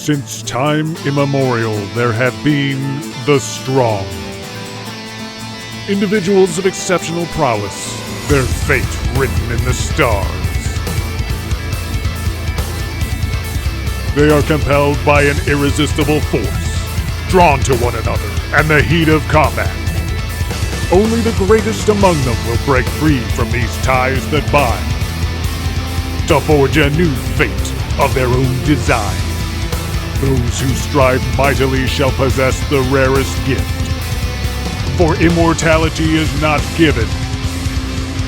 Since time immemorial, there have been the strong. Individuals of exceptional prowess, their fate written in the stars. They are compelled by an irresistible force, drawn to one another and the heat of combat. Only the greatest among them will break free from these ties that bind, to forge a new fate of their own design. Those who strive mightily shall possess the rarest gift. For immortality is not given,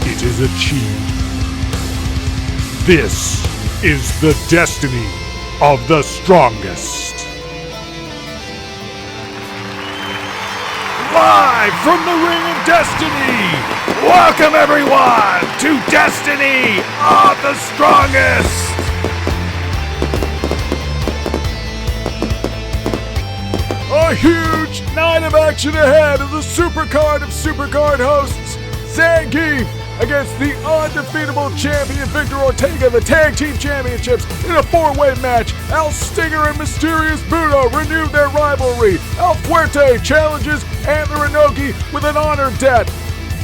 it is achieved. This is the destiny of the strongest. Live from the Ring of Destiny, welcome everyone to Destiny of the Strongest. A huge night of action ahead as the Supercard of Supercard hosts Zangief against the undefeatable champion Victor Ortega, the Tag Team Championships, in a four-way match. Al Stinger and Mysterious Budo renew their rivalry. El Fuerte challenges Antler Inoki with an honor debt.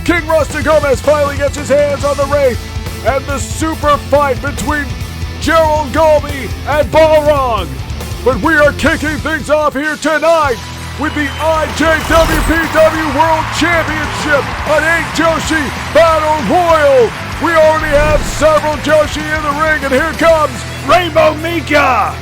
King Rasta Gomes finally gets his hands on the Wraith. And the super fight between Gerald Golby and Balrog. But we are kicking things off here tonight with the IJWPW World Championship, an 8-Joshi Battle Royal. We already have several Joshi in the ring, and here comes Rainbow Mika.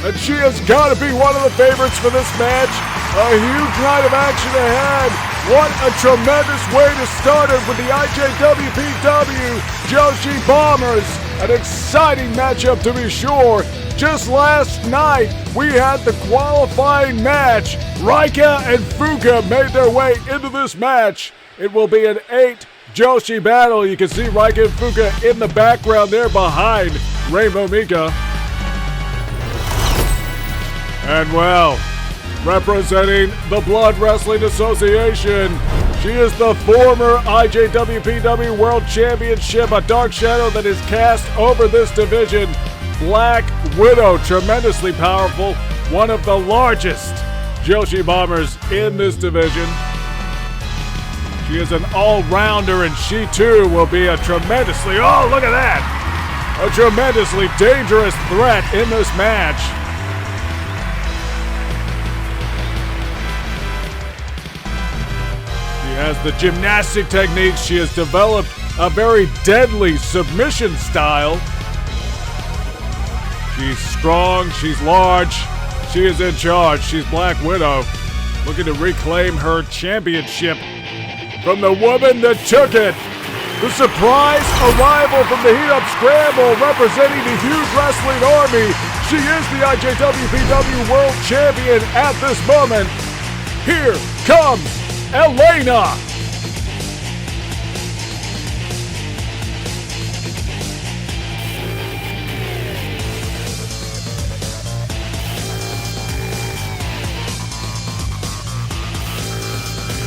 And she has got to be one of the favorites for this match. A huge night of action ahead. What a tremendous way to start it with the IJWPW Joshi Bombers. An exciting matchup to be sure. Just last night, we had the qualifying match. Raika and Fuka made their way into this match. It will be an 8-Joshi battle. You can see Raika and Fuka in the background there behind Rainbow Mika. And well, representing the Blood Wrestling Association, she is the former IJWPW World Championship, a dark shadow that is cast over this division. Black Widow, tremendously powerful, one of the largest Joshi Bombers in this division. She is an all-rounder, and she too will be a tremendously, oh look at that, a tremendously dangerous threat in this match. She has the gymnastic techniques. She has developed a very deadly submission style. She's strong, she's large, she is in charge. She's Black Widow, looking to reclaim her championship from the woman that took it. The surprise arrival from the Heat Up Scramble, representing the huge wrestling army. She is the IJWPW World Champion at this moment. Here comes Elena.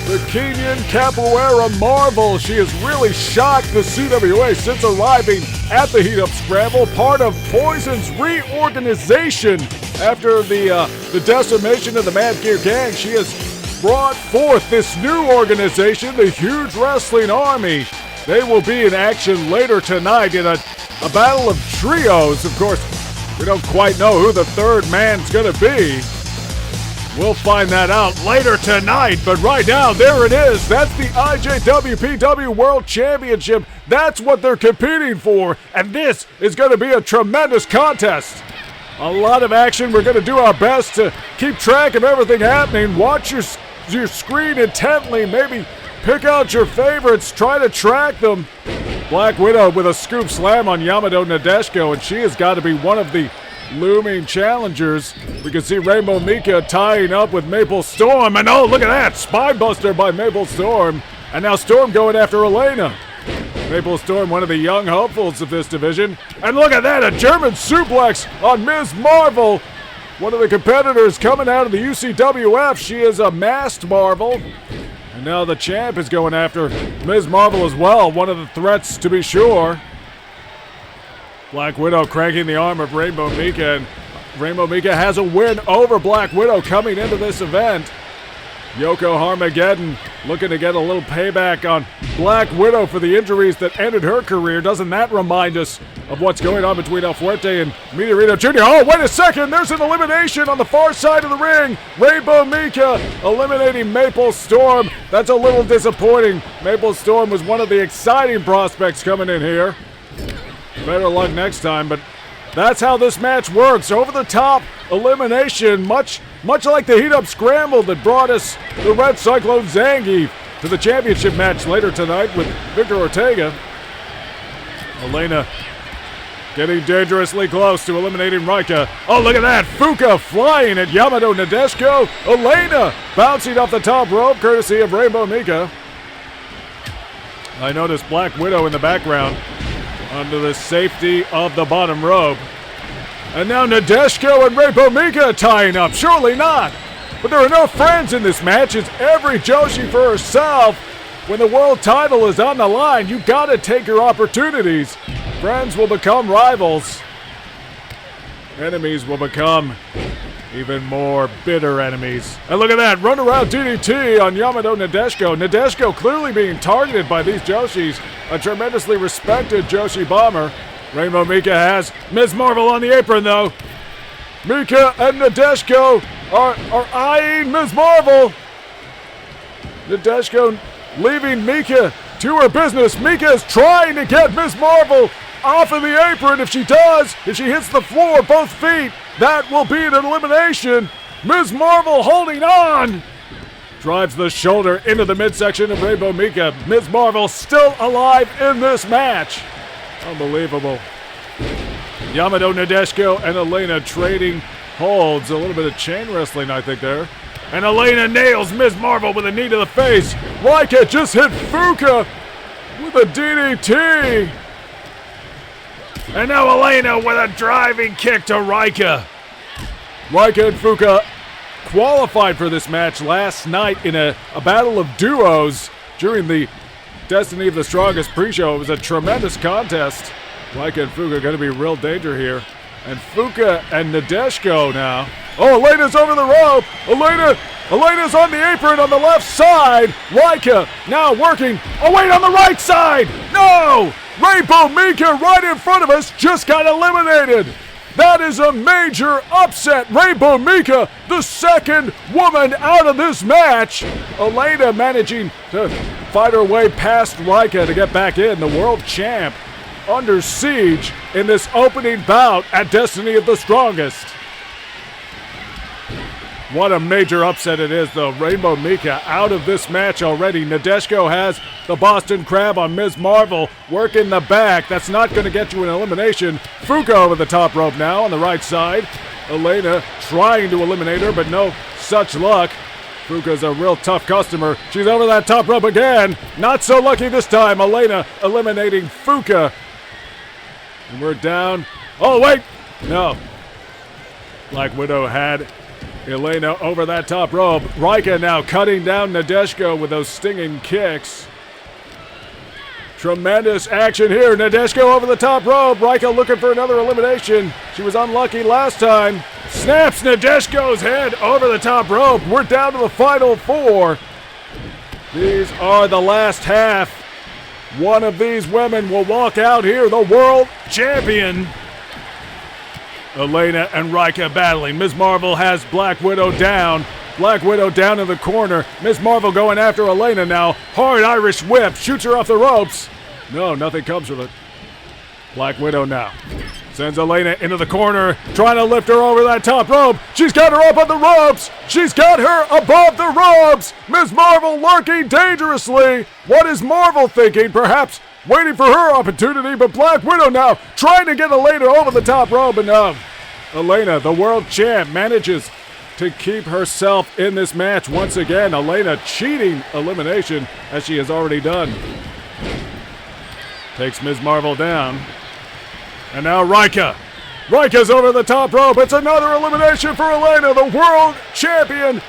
The Kenyan Capoeira Marvel. She has really shocked the CWA since arriving at the Heat Up Scramble, part of Poison's reorganization after the decimation of the Mad Gear Gang. She has brought forth this new organization, the Huge Wrestling Army. They will be in action later tonight in a battle of trios. Of course, we don't quite know who the third man's going to be. We'll find that out later tonight, but right now, there it is. That's the IJWPW World Championship. That's what they're competing for, and this is going to be a tremendous contest. A lot of action. We're going to do our best to keep track of everything happening. Watch your screen intently. Maybe pick out your favorites. Try to track them. Black Widow with a scoop slam on Yamato Nadeshiko, and she has got to be one of the looming challengers. We can see Rainbow Mika tying up with Maple Storm, and oh, look at that! Spinebuster by Maple Storm, and now Storm going after Elena. Maple Storm, one of the young hopefuls of this division, and look at that, a German suplex on Ms. Marvel. One of the competitors coming out of the UCWF. She is a masked Marvel, and now the champ is going after Ms. Marvel as well, one of the threats to be sure. Black Widow cranking the arm of Rainbow Mika, and Rainbow Mika has a win over Black Widow coming into this event. Yoko Harmageddon looking to get a little payback on Black Widow for the injuries that ended her career. Doesn't that remind us of what's going on between El Fuerte and Meteorito Jr.? Oh, wait a second! There's an elimination on the far side of the ring! Rainbow Mika eliminating Maple Storm. That's a little disappointing. Maple Storm was one of the exciting prospects coming in here. Better luck next time, but that's how this match works. Over the top elimination, much like the heat-up scramble that brought us the Red Cyclone Zangief to the championship match later tonight with Victor Ortega. Elena getting dangerously close to eliminating Raika. Oh, look at that! Fuka flying at Yamato Nadeshiko. Elena bouncing off the top rope courtesy of Rainbow Mika. I noticed Black Widow in the background under the safety of the bottom rope. And now Nadeshiko and Rainbow Mika tying up. Surely not. But there are no friends in this match. It's every Joshi for herself. When the world title is on the line, you gotta take your opportunities. Friends will become rivals. Enemies will become even more bitter enemies. And look at that, run around DDT on Yamato Nadeshiko. Nadeshiko clearly being targeted by these Joshis. A tremendously respected Joshi bomber. Rainbow Mika has Ms. Marvel on the apron, though. Mika and Nadeshiko are eyeing Ms. Marvel. Nadeshiko leaving Mika to her business. Mika is trying to get Ms. Marvel off of the apron. If she does, if she hits the floor, both feet, that will be an elimination. Ms. Marvel holding on. Drives the shoulder into the midsection of Rainbow Mika. Ms. Marvel still alive in this match. Unbelievable. Yamato Nadeshiko and Elena trading holds. A little bit of chain wrestling, I think, there. And Elena nails Ms. Marvel with a knee to the face. Raika just hit Fuka with a DDT. And now Elena with a driving kick to Raika. Raika and Fuka qualified for this match last night in a battle of duos during the Destiny of the Strongest pre-show. It was a tremendous contest. Raika and Fuka going to be real danger here. And Fuka and Nadeshiko now. Oh, Elena's over the rope. Elena's on the apron on the left side. Raika now working. Oh, wait, on the right side. No! Rainbow Mika right in front of us just got eliminated. That is a major upset. Rainbow Mika, the second woman out of this match. Elena managing to fight her way past Raika to get back in. The world champ under siege in this opening bout at Destiny of the Strongest. What a major upset it is, though. Rainbow Mika out of this match already. Nadeshiko has the Boston Crab on Ms. Marvel, working the back. That's not going to get you an elimination. Fuka over the top rope now on the right side. Elena trying to eliminate her, but no such luck. Fuka's a real tough customer. She's over that top rope again. Not so lucky this time. Elena eliminating Fuka. And we're down. Oh, wait. No. Black Widow had Elena over that top rope. Raika now cutting down Nadeshiko with those stinging kicks. Tremendous action here. Nadeshiko over the top rope. Raika looking for another elimination. She was unlucky last time. Snaps Nadeshiko's head over the top rope. We're down to the final four. These are the last half. One of these women will walk out here, the world champion. Elena and Raika battling. Ms. Marvel has Black Widow down. Black Widow down in the corner. Ms. Marvel going after Elena now. Hard Irish whip. Shoots her off the ropes. No, nothing comes with it. Black Widow now sends Elena into the corner, trying to lift her over that top rope. She's got her up on the ropes. She's got her above the ropes. Ms. Marvel lurking dangerously. What is Marvel thinking? Perhaps waiting for her opportunity, but Black Widow now trying to get Elena over the top rope. And Elena, the world champ, manages to keep herself in this match once again. Elena cheating elimination, as she has already done. Takes Ms. Marvel down. And now Raika. Raika's over the top rope. It's another elimination for Elena, the world champion,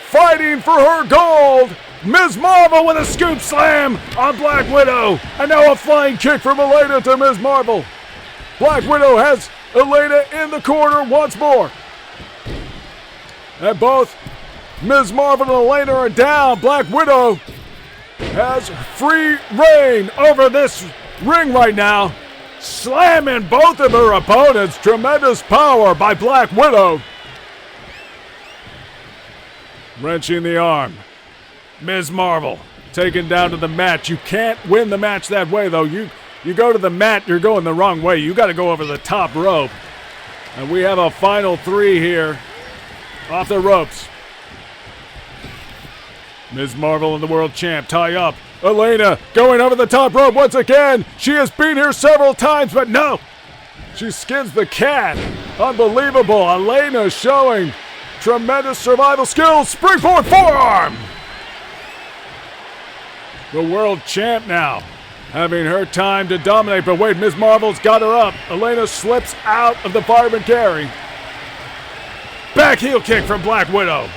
fighting for her gold. Ms. Marvel with a scoop slam on Black Widow. And now a flying kick from Elena to Ms. Marvel. Black Widow has Elena in the corner once more. And both Ms. Marvel and Elena are down. Black Widow has free reign over this ring right now, slamming both of her opponents. Tremendous power by Black Widow. Wrenching the arm. Ms. Marvel taken down to the mat. You can't win the match that way, though. You go to the mat, you're going the wrong way. You got to go over the top rope. And we have a final three here. Off the ropes. Ms. Marvel and the world champ tie up. Elena going over the top rope once again. She has been here several times, but no. She skins the cat. Unbelievable. Elena showing tremendous survival skills. Springboard forearm. The world champ now having her time to dominate, but wait, Ms. Marvel's got her up. Elena slips out of the fireman carry. Back heel kick from Black Widow.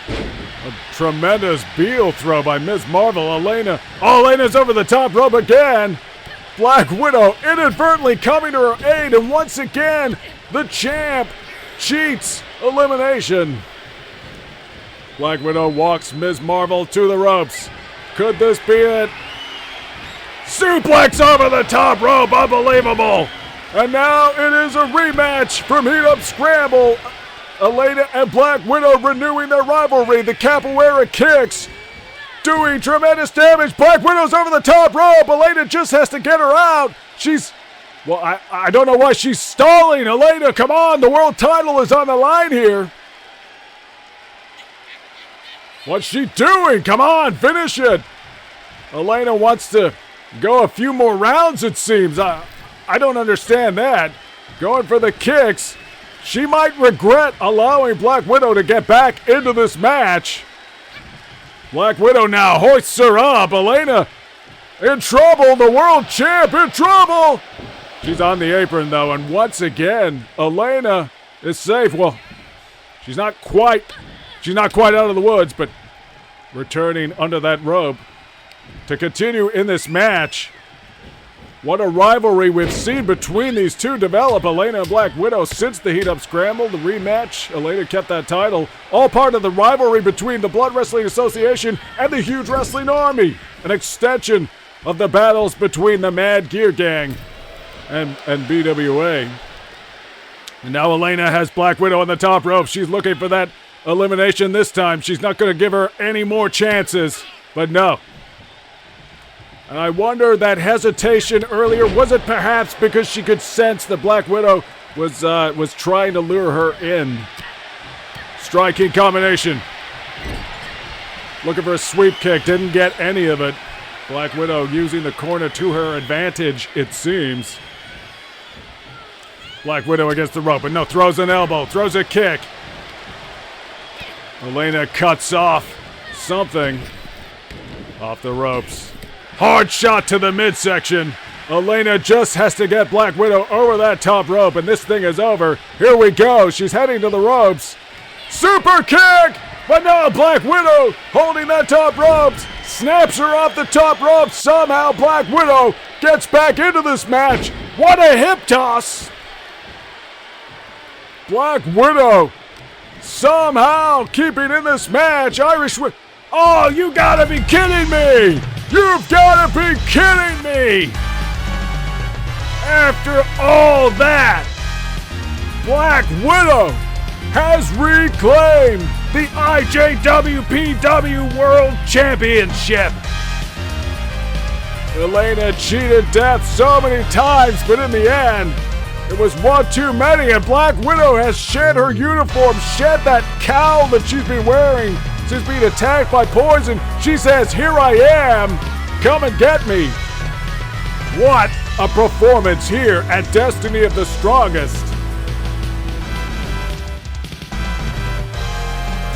A tremendous heel throw by Ms. Marvel. Elena. Oh, Elena's over the top rope again. Black Widow inadvertently coming to her aid, and once again, the champ cheats elimination. Black Widow walks Ms. Marvel to the ropes. Could this be it? Suplex over the top rope. Unbelievable. And now it is a rematch from Heat Up Scramble. Elena and Black Widow renewing their rivalry. The capoeira kicks doing tremendous damage. Black Widow's over the top rope. Elena just has to get her out. Well, I don't know why she's stalling. Elena, come on. The world title is on the line here. What's she doing? Come on, finish it. Elena wants to go a few more rounds, it seems. I don't understand that. Going for the kicks. She might regret allowing Black Widow to get back into this match. Black Widow now hoists her up. Elena in trouble. The world champ in trouble. She's on the apron, though, and once again, Elena is safe. Well, she's not quite out of the woods, but returning under that rope to continue in this match. What a rivalry we've seen between these two develop. Elena and Black Widow since the Heat Up Scramble, the rematch. Elena kept that title. All part of the rivalry between the Blood Wrestling Association and the Huge Wrestling Army. An extension of the battles between the Mad Gear Gang and BWA. And now Elena has Black Widow on the top rope. She's looking for that elimination this time. She's not going to give her any more chances. But no. And I wonder, that hesitation earlier, was it perhaps because she could sense that Black Widow was trying to lure her in? Striking combination. Looking for a sweep kick, didn't get any of it. Black Widow using the corner to her advantage, it seems. Black Widow against the rope, and no, throws an elbow, throws a kick. Elena cuts off something off the ropes. Hard shot to the midsection. Elena just has to get Black Widow over that top rope, and this thing is over. Here we go. She's heading to the ropes. Super kick! But no, Black Widow holding that top ropes. Snaps her off the top rope. Somehow Black Widow gets back into this match. What a hip toss! Black Widow somehow keeping in this match. Irish Whip. Oh, you gotta be kidding me! You've gotta be kidding me! After all that, Black Widow has reclaimed the IJWPW World Championship. Elena cheated death so many times, but in the end, it was one too many, and Black Widow has shed her uniform, shed that cowl that she's been wearing since being attacked by Poison. She says, "Here I am, come and get me." What a performance here at Destiny of the Strongest.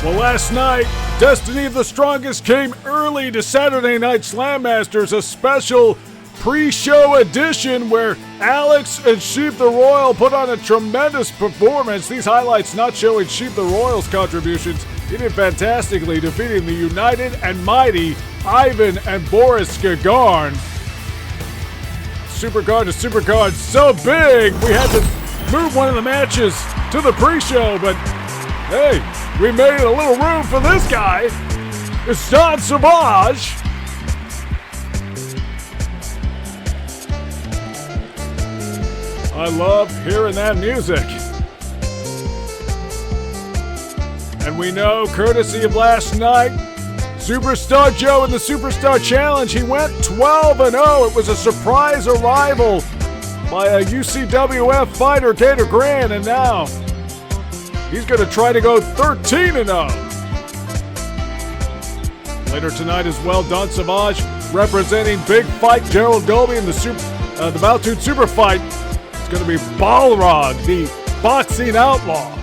Well, last night, Destiny of the Strongest came early to Saturday Night Slam Masters, a special pre-show edition where Alex and Sheep the Royal put on a tremendous performance. These highlights not showing Sheep the Royal's contributions. He did fantastically, defeating the united and mighty Ivan and Boris Gagarin. Supercard of Supercards so big, we had to move one of the matches to the pre-show, but hey, we made a little room for this guy. It's Don Savage. I love hearing that music. And we know, courtesy of last night, Superstar Joe in the Superstar Challenge, he went 12-0. It was a surprise arrival by a UCWF fighter, Gator Grant, and now he's going to try to go 13-0. Later tonight as well, Don Savage representing Big Fight Gerald Golby in the Baltune Super Fight. It's going to be Balrog, the boxing outlaw.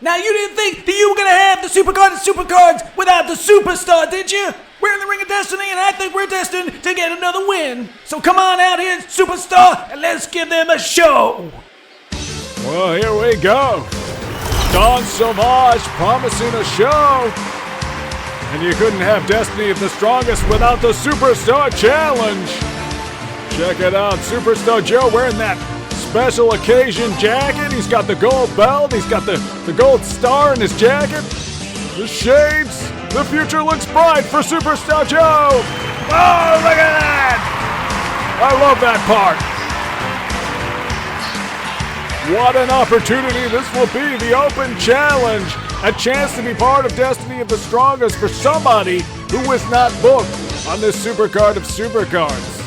Now, you didn't think that you were going to have the Supercard of Supercards without the Superstar, did you? We're in the Ring of Destiny, and I think we're destined to get another win. So come on out here, Superstar, and let's give them a show. Well, here we go. Don Savage promising a show. And you couldn't have Destiny of the Strongest without the Superstar Challenge. Check it out, Superstar Joe wearing that special occasion jacket. He's got the gold belt. He's got the gold star in his jacket. The shades. The future looks bright for Superstar Joe. Oh, look at that. I love that part. What an opportunity this will be. The Open Challenge. A chance to be part of Destiny of the Strongest for somebody who was not booked on this Supercard of Supercards.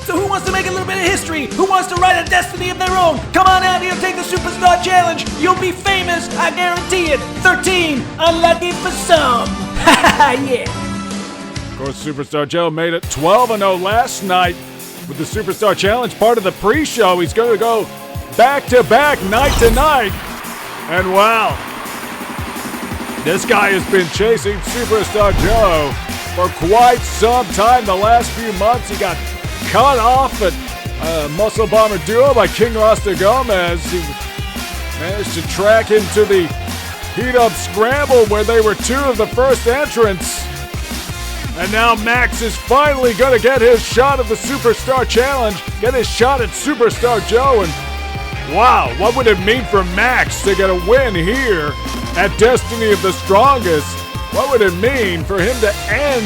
So who wants to make a little bit of history? Who wants to write a destiny of their own? Come on out here, take the Superstar Challenge. You'll be famous, I guarantee it. 13, unlucky for some. Yeah. Of course, Superstar Joe made it 12-0 last night with the Superstar Challenge, part of the pre-show. He's going to go back-to-back, night-to-night. And wow, this guy has been chasing Superstar Joe for quite some time. The last few months, he got cut off at Muscle Bomber Duo by King Rasta Gomes. He managed to track him to the heat-up scramble where they were two of the first entrants. And now Max is finally going to get his shot at the Superstar Challenge, get his shot at Superstar Joe. And wow, what would it mean for Max to get a win here at Destiny of the Strongest? What would it mean for him to end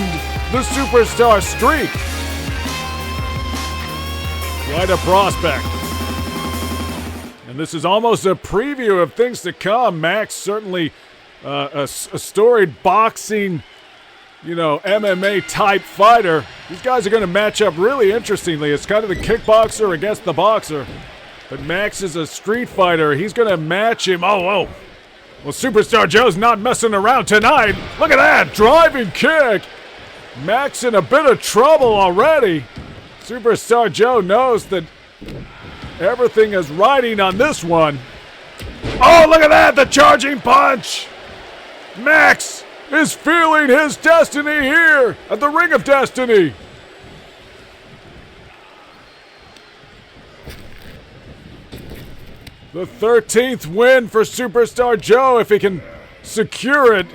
the Superstar streak? Quite a prospect. And this is almost a preview of things to come. Max, certainly a storied boxing, MMA type fighter. These guys are going to match up really interestingly. It's kind of the kickboxer against the boxer. But Max is a street fighter. He's going to match him. Oh. Well, Superstar Joe's not messing around tonight. Look at that. Driving kick. Max in a bit of trouble already. Superstar Joe knows that everything is riding on this one. Oh, look at that. The charging punch. Max is feeling his destiny here at the Ring of Destiny. The 13th win for Superstar Joe, if he can secure it.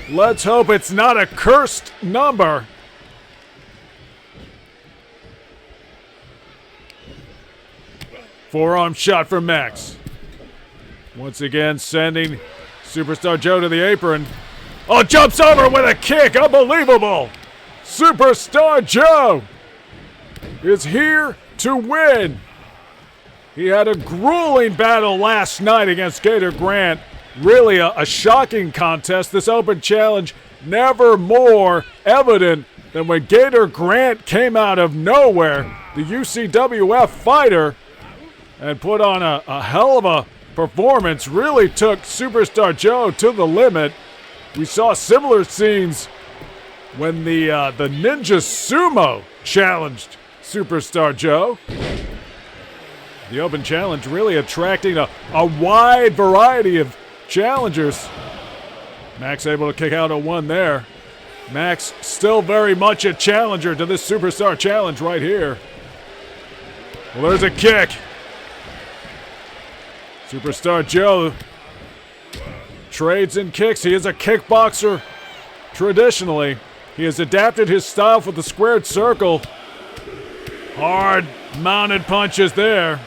Let's hope it's not a cursed number. Forearm shot from Max. Once again, sending Superstar Joe to the apron. Oh, jumps over with a kick. Unbelievable. Superstar Joe is here to win. He had a grueling battle last night against Gator Grant. Really a shocking contest. This Open Challenge never more evident than when Gator Grant came out of nowhere, the UCWF fighter, and put on a hell of a performance. Really took Superstar Joe to the limit. We saw similar scenes when the Ninja Sumo challenged Superstar Joe. The Open Challenge really attracting a wide variety of challengers. Max able to kick out a one there. Max still very much a challenger to this Superstar Challenge right here. Well, there's a kick. Superstar Joe trades in kicks. He is a kickboxer traditionally. He has adapted his style for the squared circle. Hard mounted punches there.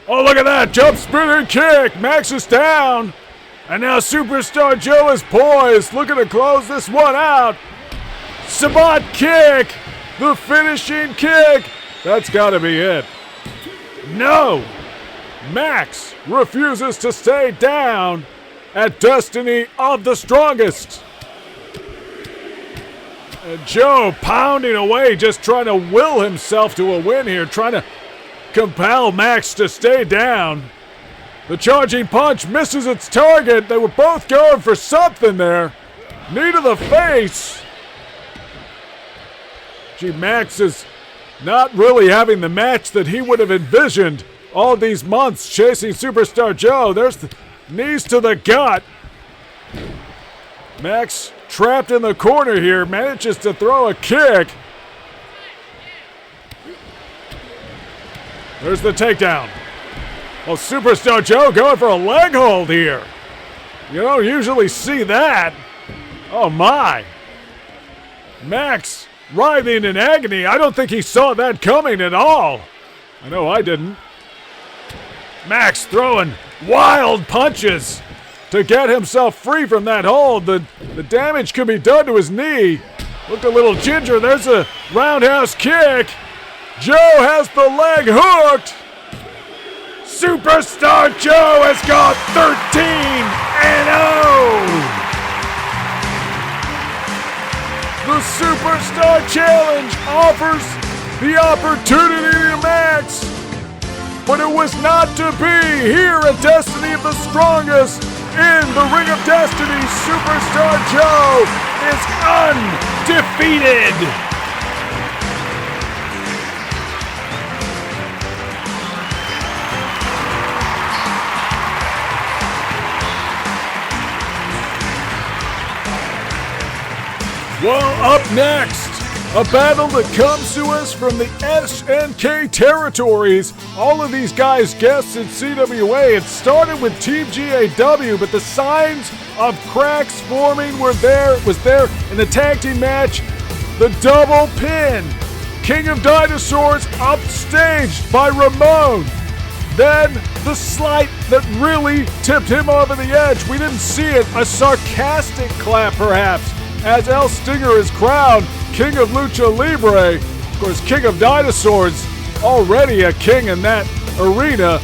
Oh, look at that! Jump spinning kick! Max is down! And now Superstar Joe is poised, looking to close this one out. Sabat kick! The finishing kick! That's gotta be it. No! Max refuses to stay down at Destiny of the Strongest. And Joe pounding away, just trying to will himself to a win here, trying to compel Max to stay down. The charging punch misses its target. They were both going for something there. Knee to the face. Gee, Max is not really having the match that he would have envisioned all these months chasing Superstar Joe. There's the knees to the gut. Max, trapped in the corner here, manages to throw a kick. There's the takedown. Well, Superstar Joe going for a leg hold here. You don't usually see that. Oh my. Max writhing in agony. I don't think he saw that coming at all. I know I didn't. Max throwing wild punches to get himself free from that hold. The damage could be done to his knee. Looked a little ginger. There's a roundhouse kick. Joe has the leg hooked. Superstar Joe has got 13-0. The Superstar Challenge offers the opportunity to Max, but it was not to be here at Destiny of the Strongest. In the Ring of Destiny, Superstar Joe is undefeated. Well, up next, a battle that comes to us from the SNK territories. All of these guys guests in CWA. It started with Team GAW, but the signs of cracks forming were there. It was there in the tag team match. The double pin. King of Dinosaurs upstaged by Ramon. Then the slight that really tipped him over the edge. We didn't see it. A sarcastic clap, perhaps, as El Stinger is crowned King of Lucha Libre. Of course, King of Dinosaurs, already a king in that arena.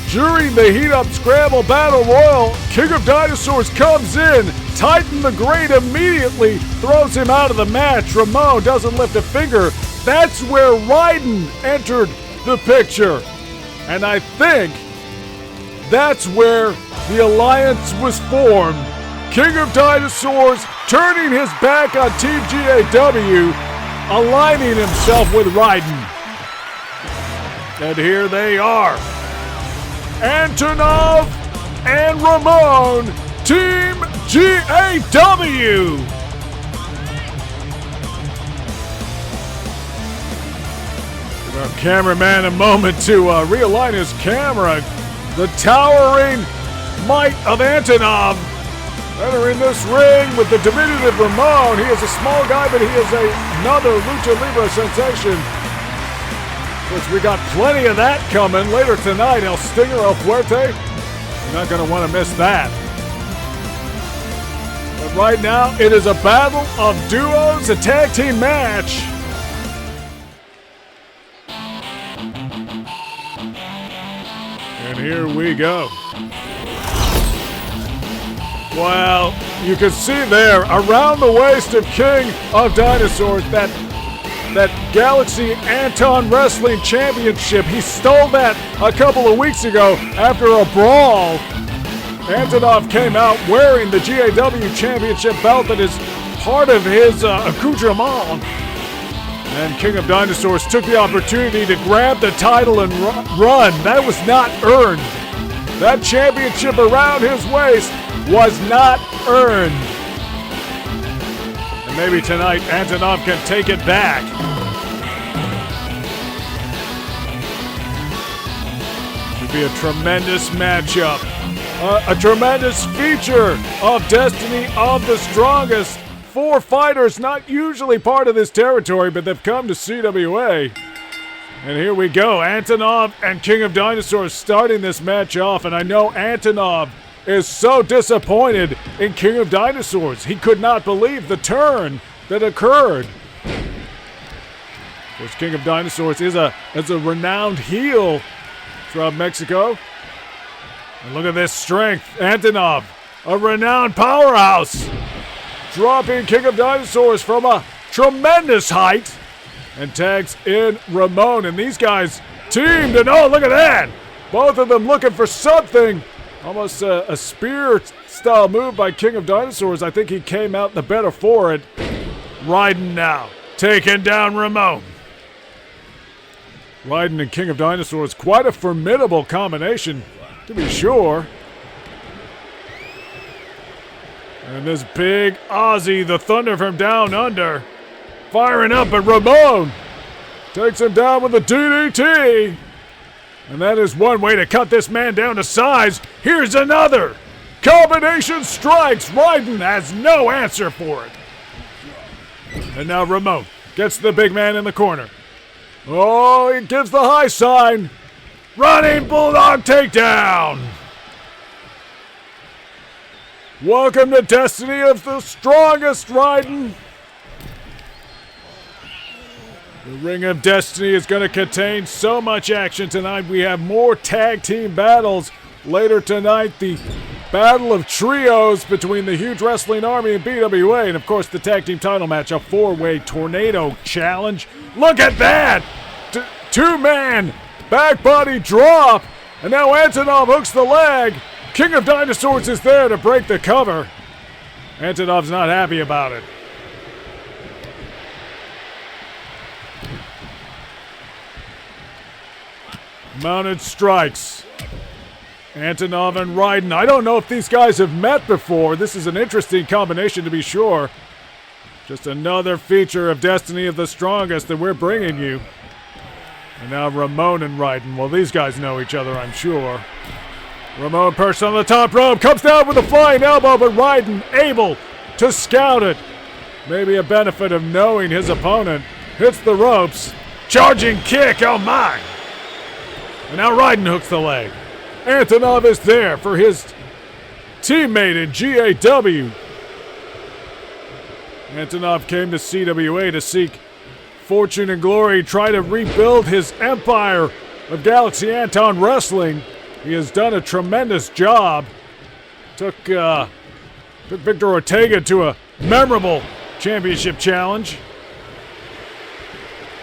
During the heat-up scramble battle royal, King of Dinosaurs comes in. Titan the Great immediately throws him out of the match. Ramon doesn't lift a finger. That's where Raiden entered the picture. And I think that's where the alliance was formed. King of Dinosaurs turning his back on Team GAW, aligning himself with Raiden. And here they are. Antonov and Ramon, Team GAW. Give our cameraman a moment to realign his camera. The towering might of Antonov entering this ring with the diminutive Ramon. He is a small guy, but he is another Lucha Libre sensation. Of course, we got plenty of that coming later tonight. El Stinger, El Fuerte. You're not going to want to miss that. But right now, it is a battle of duos, a tag team match. And here we go. Well, you can see there, around the waist of King of Dinosaurs, that Galaxy Anton Wrestling Championship. He stole that a couple of weeks ago after a brawl. Antonov came out wearing the GAW Championship belt that is part of his accoutrement. And King of Dinosaurs took the opportunity to grab the title and run. That was not earned. That championship around his waist was not earned. And maybe tonight Antonov can take it back. Should be a tremendous matchup. a tremendous feature of Destiny of the Strongest. 4 fighters not usually part of this territory, but they've come to CWA. And here we go, Antonov and King of Dinosaurs starting this match off, and I know Antonov is so disappointed in King of Dinosaurs. He could not believe the turn that occurred. Of course, King of Dinosaurs is a renowned heel from Mexico. And look at this strength. Antonov, a renowned powerhouse, dropping King of Dinosaurs from a tremendous height. And tags in Ramon, and these guys teamed, and oh, look at that! Both of them looking for something. Almost a spear-style move by King of Dinosaurs. I think he came out the better for it. Raiden now, taking down Ramon. Raiden and King of Dinosaurs, quite a formidable combination, to be sure. And this big Aussie, the Thunder from down under, firing up, but Ramon takes him down with a DDT. And that is one way to cut this man down to size. Here's another. Combination strikes. Raiden has no answer for it. And now Ramon gets the big man in the corner. Oh, he gives the high sign. Running Bulldog takedown. Welcome to Destiny of the Strongest, Raiden. The Ring of Destiny is going to contain so much action tonight. We have more tag team battles later tonight. The Battle of Trios between the Huge Wrestling Army and BWA. And, of course, the tag team title match, a 4-way tornado challenge. Look at that! Two-man back body drop. And now Antonov hooks the leg. King of Dinosaurs is there to break the cover. Antonov's not happy about it. Mounted strikes. Antonov and Raiden. I don't know if these guys have met before. This is an interesting combination to be sure. Just another feature of Destiny of the Strongest that we're bringing you. And now Ramon and Raiden. Well, these guys know each other, I'm sure. Ramon perched on the top rope. Comes down with a flying elbow, but Raiden able to scout it. Maybe a benefit of knowing his opponent. Hits the ropes. Charging kick. Oh, my. And now Raiden hooks the leg. Antonov is there for his teammate in GAW. Antonov came to CWA to seek fortune and glory, try to rebuild his empire of Galaxy Anton Wrestling. He has done a tremendous job. Took Victor Ortega to a memorable championship challenge.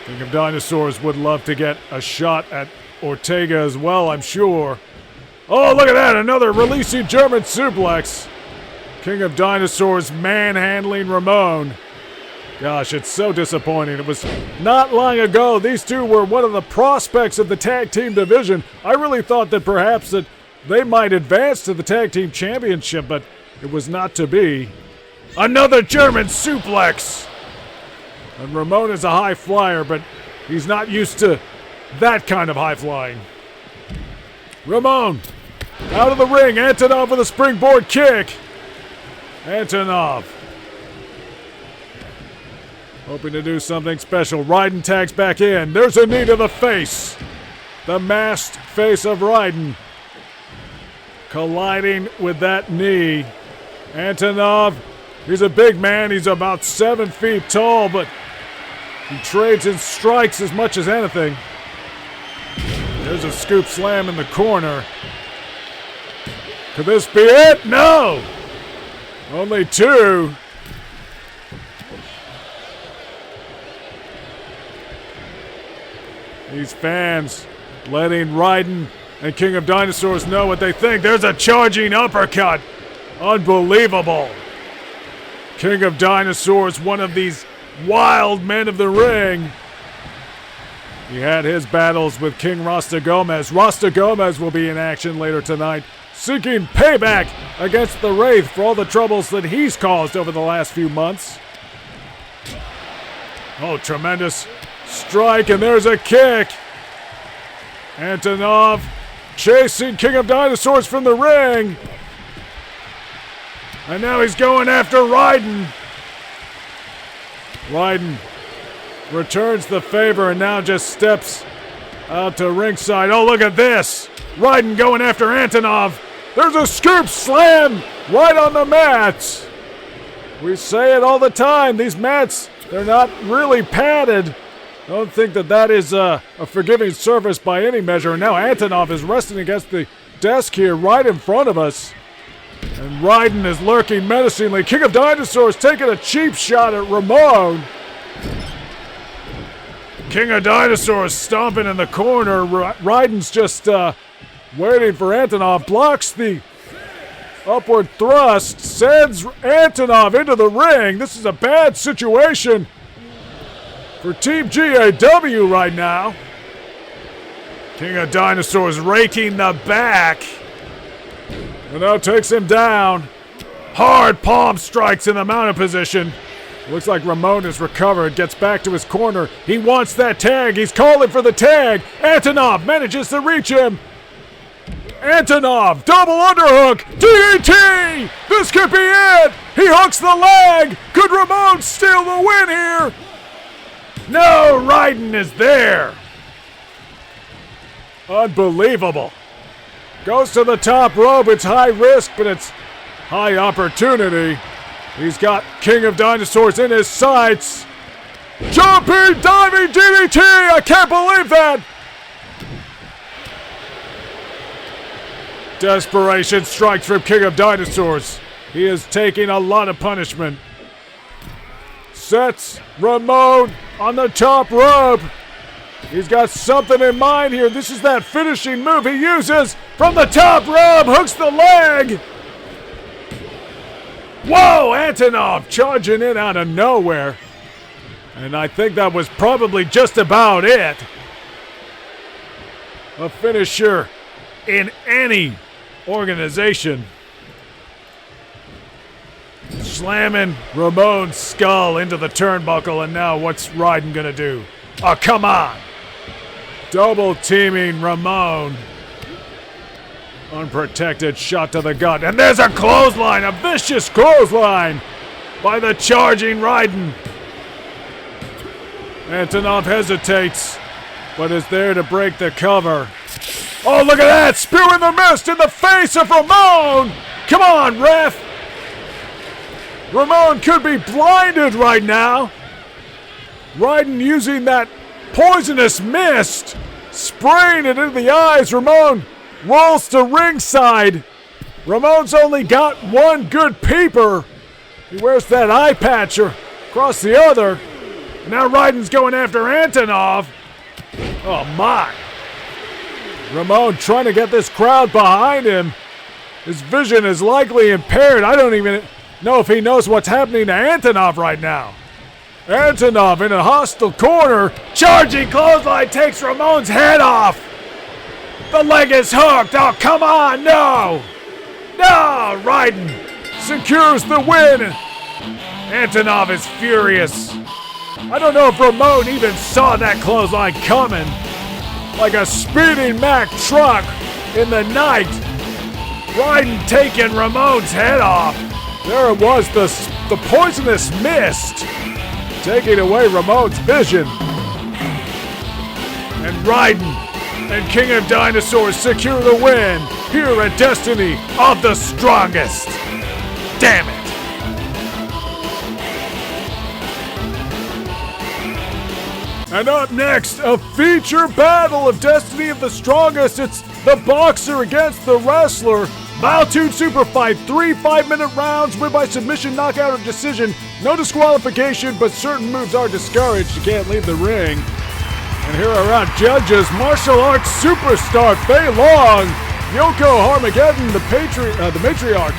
King of Dinosaurs would love to get a shot at Ortega as well, I'm sure. Oh, look at that, another releasing German suplex. King of Dinosaurs manhandling Ramon. Gosh, it's so disappointing. It was not long ago. These two were one of the prospects of the tag team division. I really thought that perhaps that they might advance to the tag team championship, but it was not to be. Another German suplex. And Ramon is a high flyer, but he's not used to that kind of high flying. Ramon out of the ring. Antonov with a springboard kick. Antonov hoping to do something special. Raiden tags back in. There's a knee to the face. The masked face of Raiden colliding with that knee. Antonov, he's a big man. He's about 7 feet tall, but he trades in strikes as much as anything. There's a scoop slam in the corner. Could this be it? No! Only 2. These fans letting Raiden and King of Dinosaurs know what they think. There's a charging uppercut. Unbelievable. King of Dinosaurs, one of these wild men of the ring. He had his battles with King Rasta Gomes. Rasta Gomes will be in action later tonight, seeking payback against the Wraith for all the troubles that he's caused over the last few months. Oh, tremendous strike, and there's a kick. Antonov chasing King of Dinosaurs from the ring. And now he's going after Raiden. Raiden returns the favor and now just steps out to ringside. Oh, look at this. Raiden going after Antonov. There's a scoop slam right on the mats. We say it all the time. These mats, they're not really padded. I don't think that is a forgiving surface by any measure. And now Antonov is resting against the desk here right in front of us. And Raiden is lurking menacingly. King of Dinosaurs taking a cheap shot at Ramon. King of Dinosaurs stomping in the corner. Raiden's just waiting for Antonov. Blocks the upward thrust. Sends Antonov into the ring. This is a bad situation for Team GAW right now. King of Dinosaurs raking the back. And now takes him down. Hard palm strikes in the mounted position. Looks like Ramon is recovered. Gets back to his corner. He wants that tag. He's calling for the tag. Antonov manages to reach him. Antonov, double underhook. DDT! This could be it! He hooks the leg! Could Ramon steal the win here? No, Raiden is there. Unbelievable. Goes to the top rope. It's high risk, but it's high opportunity. He's got King of Dinosaurs in his sights. Jumping, diving DDT! I can't believe that! Desperation strikes from King of Dinosaurs. He is taking a lot of punishment. Sets Ramon on the top rope. He's got something in mind here. This is that finishing move he uses from the top rope. Hooks the leg. Whoa, Antonov charging in out of nowhere. And I think that was probably just about it. A finisher in any organization. Slamming Ramon's skull into the turnbuckle, and now what's Raiden gonna do? Oh, come on! Double teaming Ramon. Unprotected shot to the gut, and there's a clothesline, a vicious clothesline by the charging Raiden. Antonov hesitates, but is there to break the cover. Oh, look at that! Spewing the mist in the face of Ramon! Come on, ref! Ramon could be blinded right now. Raiden using that poisonous mist, spraying it into the eyes. Ramon rolls to ringside. Ramon's only got one good peeper. He wears that eye patch across the other. Now Raiden's going after Antonov. Oh my. Ramon trying to get this crowd behind him. His vision is likely impaired. I don't even know if he knows what's happening to Antonov right now. Antonov in a hostile corner. Charging clothesline takes Ramon's head off. The leg is hooked. Oh, come on. No. No. Raiden secures the win. Antonov is furious. I don't know if Ramon even saw that clothesline coming. Like a speeding Mack truck in the night. Raiden taking Ramon's head off. There it was, the poisonous mist taking away Ramon's vision. And Raiden and King of Dinosaurs secure the win here at Destiny of the Strongest. Damn it. And up next, a feature battle of Destiny of the Strongest. It's the boxer against the wrestler. Multitude Super Fight, 3 5-minute rounds, win by submission, knockout, or decision. No disqualification, but certain moves are discouraged. You can't leave the ring. And here are our judges: martial arts superstar Fei Long, Yoko Harmageddon, the matriarch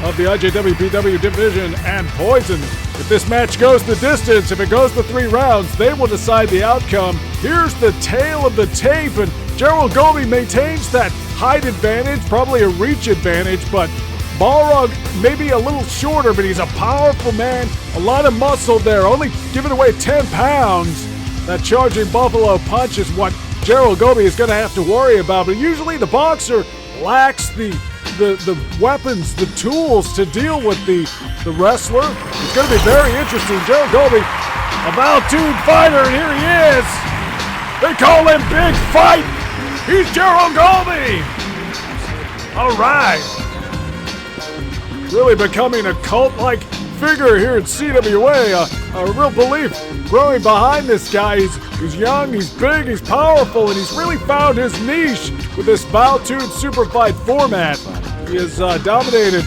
of the IJWPW division, and Poison. If this match goes the distance, if it goes the 3 rounds, they will decide the outcome. Here's the tail of the tape, and Gerald Golby maintains that height advantage, probably a reach advantage, but Balrog maybe a little shorter, but he's a powerful man, a lot of muscle there, only giving away 10 pounds. That charging buffalo punch is what Gerald Golby is going to have to worry about. But usually the boxer lacks the weapons, the tools to deal with the wrestler. It's going to be very interesting. Gerald Golby, a well-tuned fighter, and here he is. They call him Big Fight. He's Gerald Golby. All right. Really becoming a cult-like figure here at CWA. A real belief growing behind this guy. He's young, he's big, he's powerful, and he's really found his niche with this well-tuned super fight format. He has dominated,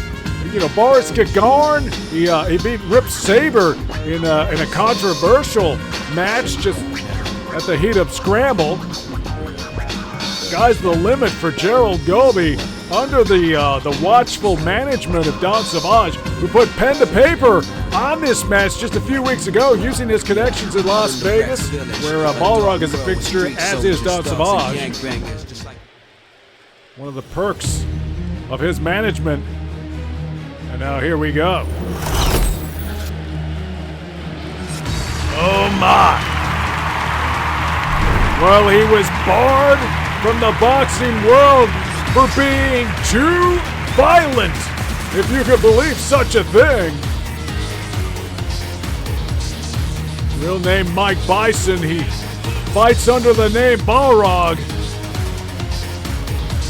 Boris Gagarin. He beat Rip Saber in a controversial match just at the heat-up scramble. Sky's the limit for Gerald Golby under the watchful management of Don Savage, who put pen to paper on this match just a few weeks ago using his connections in Las Vegas, where Balrog is a fixture, as is Don Savage. One of the perks of his management. And now here we go. Oh my! Well, he was barred from the boxing world for being too violent, if you could believe such a thing. Real name Mike Bison. He fights under the name Balrog.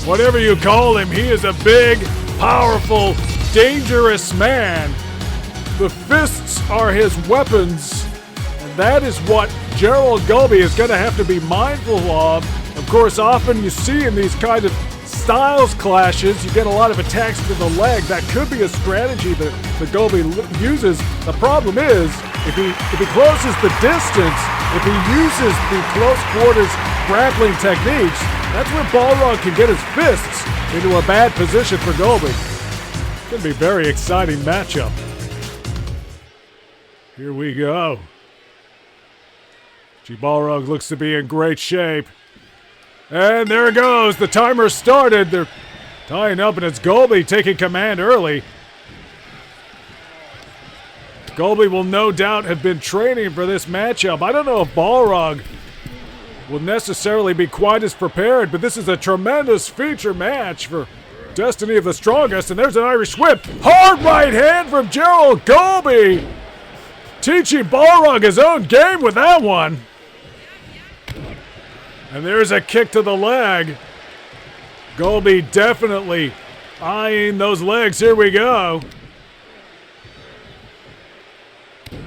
Whatever you call him, he is a big, powerful, dangerous man. The fists are his weapons, and that is what Gerald Golby is going to have to be mindful of. Of course, often you see in these kind of styles clashes, you get a lot of attacks to the leg. That could be a strategy that Golby uses. The problem is, if he closes the distance, if he uses the close quarters grappling techniques, that's where Balrog can get his fists into a bad position for Golby. It's going to be a very exciting matchup. Here we go. Balrog looks to be in great shape. And there it goes. The timer started. They're tying up, and it's Golby taking command early. Golby will no doubt have been training for this matchup. I don't know if Balrog will necessarily be quite as prepared, but this is a tremendous feature match for Destiny of the Strongest. And there's an Irish whip. Hard right hand from Gerald Golby. Teaching Balrog his own game with that one. And there's a kick to the leg. Golby definitely eyeing those legs. Here we go.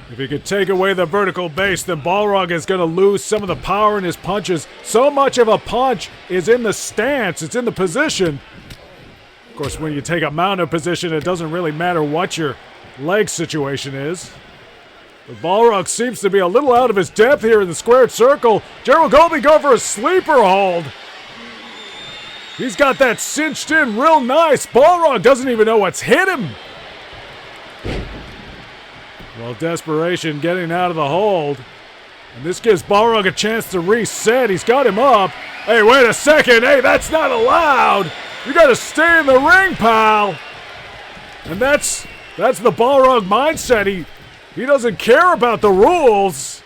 If he could take away the vertical base, then Balrog is going to lose some of the power in his punches. So much of a punch is in the stance. It's in the position. Of course, when you take a mounted position, it doesn't really matter what your leg situation is. But Balrog seems to be a little out of his depth here in the squared circle. Gerald Golby going for a sleeper hold. He's got that cinched in real nice. Balrog doesn't even know what's hit him. Well, desperation getting out of the hold. And this gives Balrog a chance to reset. He's got him up. Hey, wait a second. Hey, that's not allowed. You got to stay in the ring, pal. And that's the Balrog mindset. He doesn't care about the rules.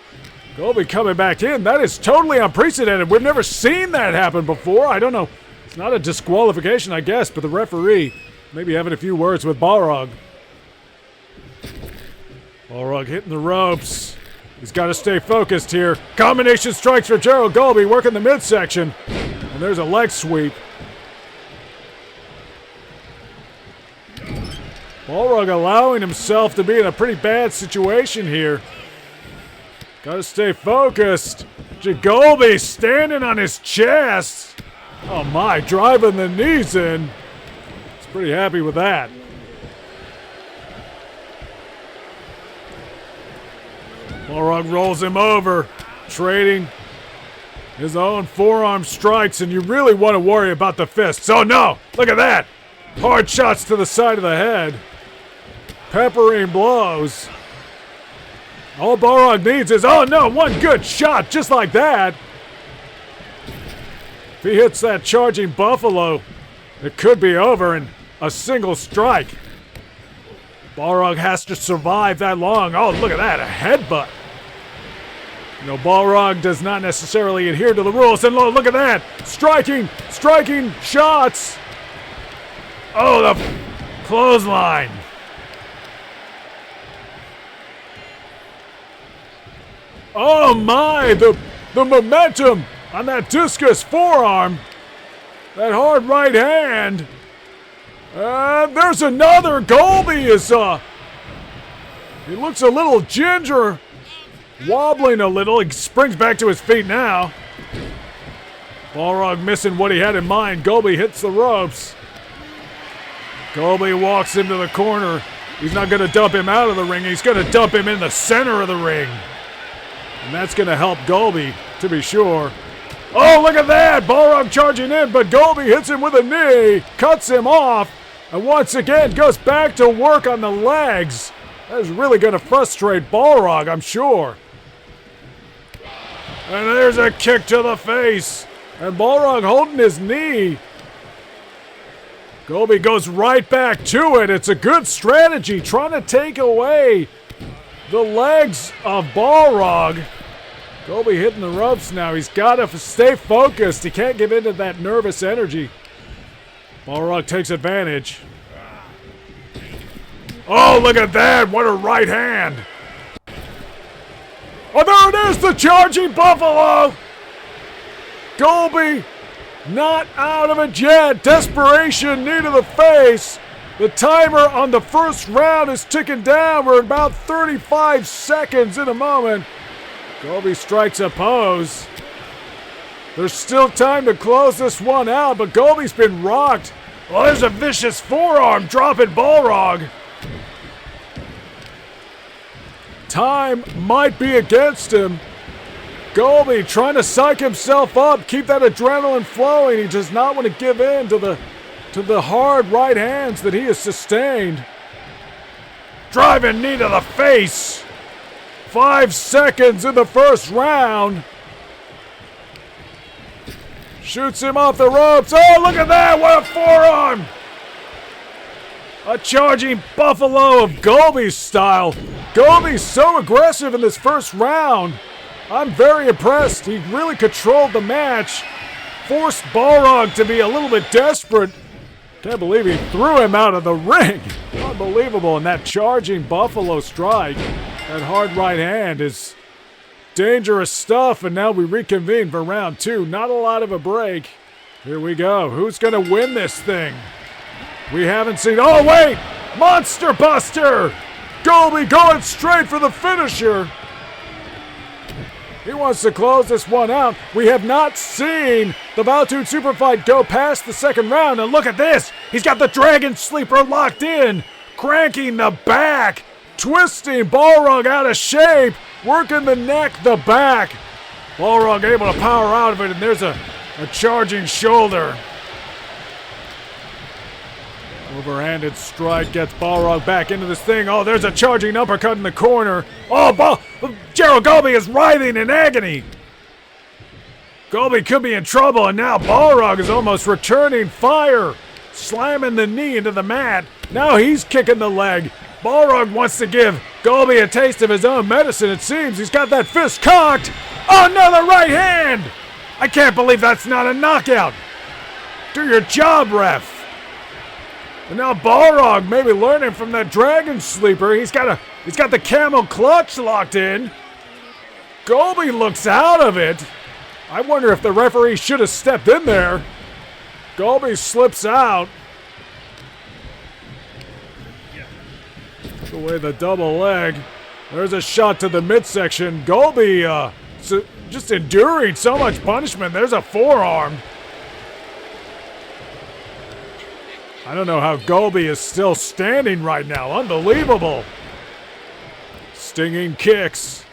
Golby coming back in. That is totally unprecedented. We've never seen that happen before. I don't know. It's not a disqualification, I guess, but the referee maybe having a few words with Balrog. Balrog hitting the ropes. He's got to stay focused here. Combination strikes for Gerald Golby, working the midsection. And there's a leg sweep. Balrog allowing himself to be in a pretty bad situation here. Gotta stay focused. Golby standing on his chest. Oh my, driving the knees in. He's pretty happy with that. Balrog rolls him over, trading his own forearm strikes, and you really want to worry about the fists. Oh no, look at that. Hard shots to the side of the head. Peppering blows. All Balrog needs is, oh no, one good shot, just like that. If he hits that charging buffalo, it could be over in a single strike. Balrog has to survive that long. Oh, look at that, a headbutt. Balrog does not necessarily adhere to the rules. And look at that. Striking shots. Oh, the clothesline. Oh my, the momentum on that discus forearm. That hard right hand. And there's another. Golby is, he looks a little ginger. Wobbling a little. He springs back to his feet now. Balrog missing what he had in mind. Golby hits the ropes. Golby walks into the corner. He's not going to dump him out of the ring. He's going to dump him in the center of the ring. And that's going to help Golby, to be sure. Oh, look at that! Balrog charging in, but Golby hits him with a knee, cuts him off, and once again goes back to work on the legs. That is really going to frustrate Balrog, I'm sure. And there's a kick to the face. And Balrog holding his knee. Golby goes right back to it. It's a good strategy, trying to take away the legs of Balrog. Golby hitting the ropes now. He's got to stay focused. He can't give in to that nervous energy. Balrog takes advantage. Oh, look at that. What a right hand. Oh, there it is, the charging buffalo. Golby not out of it yet. Desperation, knee to the face. The timer on the first round is ticking down. We're about 35 seconds in a moment. Golby strikes a pose. There's still time to close this one out, but Golby's been rocked. Well, there's a vicious forearm dropping Balrog. Time might be against him. Golby trying to psych himself up, keep that adrenaline flowing. He does not want to give in to the hard right hands that he has sustained. Driving knee to the face. 5 seconds in the first round. Shoots him off the ropes. Oh, look at that. What a forearm. A charging buffalo of Golby's style. Golby's so aggressive in this first round. I'm very impressed. He really controlled the match. Forced Balrog to be a little bit desperate. Can't believe he threw him out of the ring. Unbelievable. And that charging buffalo strike, that hard right hand is dangerous stuff. And now we reconvene for round two. Not a lot of a break. Here we go. Who's going to win this thing? We haven't seen... Oh, wait! Monster Buster! Golby going straight for the finisher. He wants to close this one out. We have not seen the Valtude Super Fight go past the second round. And look at this. He's got the Dragon Sleeper locked in. Cranking the back. Twisting Balrog out of shape. Working the neck, the back. Balrog able to power out of it. And there's a charging shoulder. Overhanded strike gets Balrog back into this thing. Oh, there's a charging uppercut in the corner. Oh, Gerald Golby is writhing in agony. Golby could be in trouble, and now Balrog is almost returning fire. Slamming the knee into the mat. Now he's kicking the leg. Balrog wants to give Golby a taste of his own medicine, it seems. He's got that fist cocked. Oh, another right hand. I can't believe that's not a knockout. Do your job, ref. And now Balrog maybe learning from that Dragon Sleeper. He's got the camel clutch locked in. Golby looks out of it. I wonder if the referee should have stepped in there. Golby slips out. Takes away the double leg. There's a shot to the midsection. Golby just enduring so much punishment. There's a forearm. I don't know how Golby is still standing right now. Unbelievable. Stinging kicks.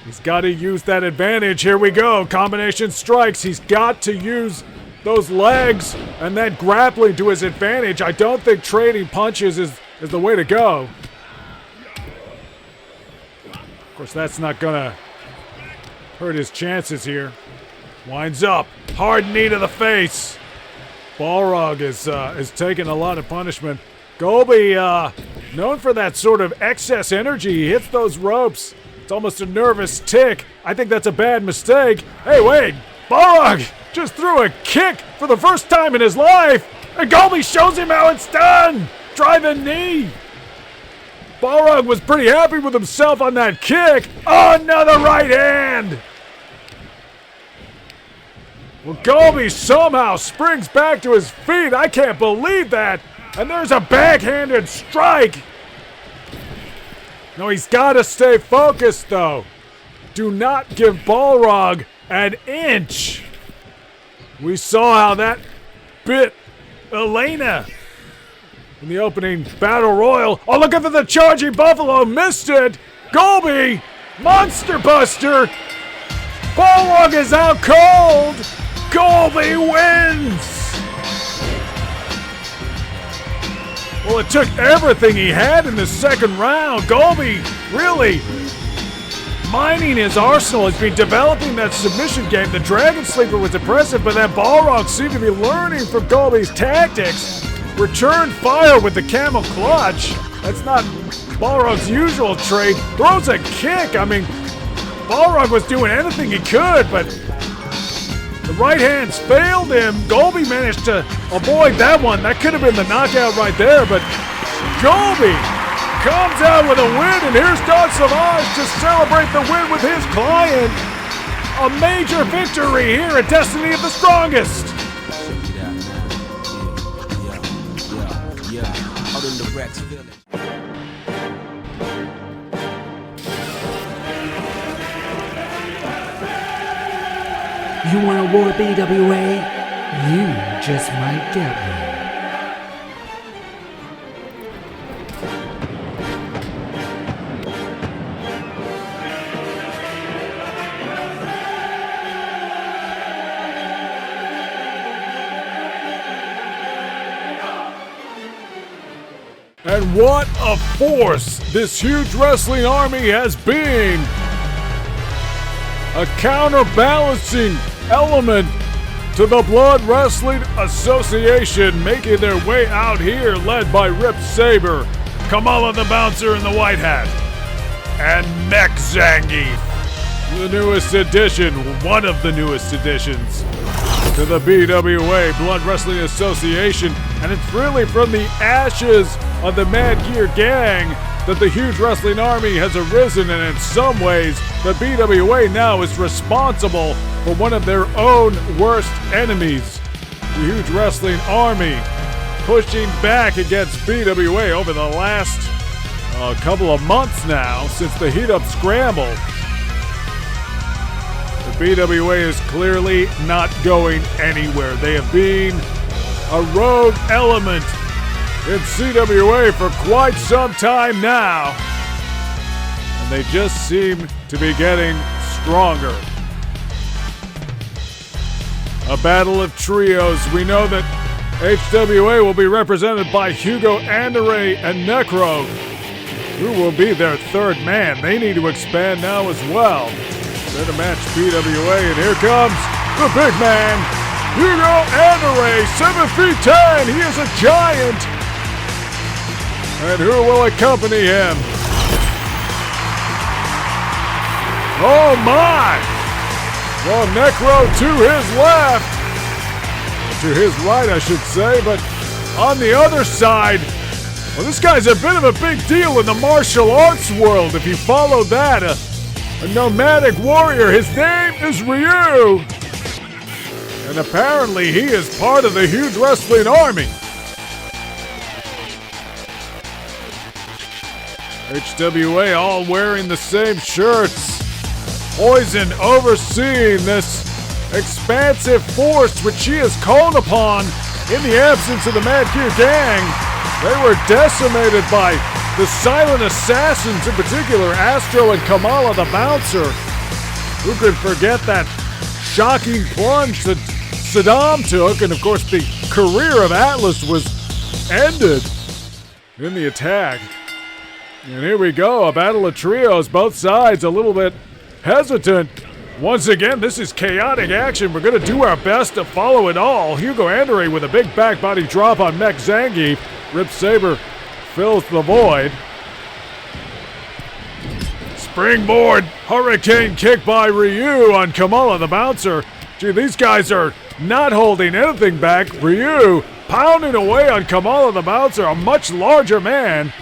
He's got to use that advantage. Here we go. Combination strikes. He's got to use those legs and that grappling to his advantage. I don't think trading punches is the way to go. Of course, that's not going to hurt his chances here. Winds up. Hard knee to the face. Balrog is taking a lot of punishment. Golby, known for that sort of excess energy. He hits those ropes. It's It's almost a nervous tick. I think that's a bad mistake. Hey, wait! Balrog just threw a kick for the first time in his life! And Golby shows him how it's done! Driving knee! Balrog was pretty happy with himself on that kick. Oh, another right hand! Well, Golby somehow springs back to his feet. I can't believe that! And there's a backhanded strike! No, he's got to stay focused, though. Do not give Balrog an inch. We saw how that bit Elena in the opening battle royal. Oh, look at the charging buffalo. Missed it. Golby, monster buster. Balrog is out cold. Golby wins. Well, it took everything he had in the second round. Golby really mining his arsenal. He's been developing that submission game. The Dragon Sleeper was impressive, but that Balrog seemed to be learning from Golby's tactics. Return fire with the camel clutch. That's not Balrog's usual trait. Throws a kick. I mean, Balrog was doing anything he could, but the right hands failed him. Golby managed to avoid that one. That could have been the knockout right there, but Golby comes out with a win, and here's Don Savage to celebrate the win with his client. A major victory here at Destiny of the Strongest. Yeah. Out in the Rex Village. You want a war BWA? You just might get one. And what a force this huge wrestling army has been! A counterbalancing element to the Blood Wrestling Association, making their way out here, led by Rip Saber, Kamala the Bouncer in the white hat, and Mech Zangief, the newest addition, one of the newest additions to the BWA, Blood Wrestling Association. And it's really from the ashes of the Mad Gear Gang that the huge wrestling army has arisen, and in some ways, the BWA now is responsible for one of their own worst enemies. The huge wrestling army pushing back against BWA over the last couple of months now, since the heat-up scramble. The BWA is clearly not going anywhere. They have been a rogue element in CWA for quite some time now, and they just seem to be getting stronger. A battle of trios. We know that HWA will be represented by Hugo Andere and Necro, who will be their third man. They need to expand now as well. They're to match BWA, and here comes the big man, Hugo Andere, 7 feet 10. He is a giant. And who will accompany him? Oh my! Well, Necro to his left. To his right, I should say, but on the other side, well, this guy's a bit of a big deal in the martial arts world. If you follow that, a nomadic warrior. His name is Ryu. And apparently he is part of the huge wrestling army. HWA all wearing the same shirts. Poison overseeing this expansive force which she has called upon in the absence of the Mad Gear Gang. They were decimated by the Silent Assassins, in particular Astro and Kamala the Bouncer. Who could forget that shocking plunge that Saddam took? And of course the career of Atlas was ended in the attack. And here we go, a battle of trios, both sides a little bit hesitant. Once again, this is chaotic action. We're going to do our best to follow it all. Hugo Andere with a big back body drop on Mech Zangief. Rip Saber fills the void. Springboard hurricane kick by Ryu on Kamala the bouncer. Gee, these guys are not holding anything back. Ryu pounding away on Kamala the bouncer, a much larger man.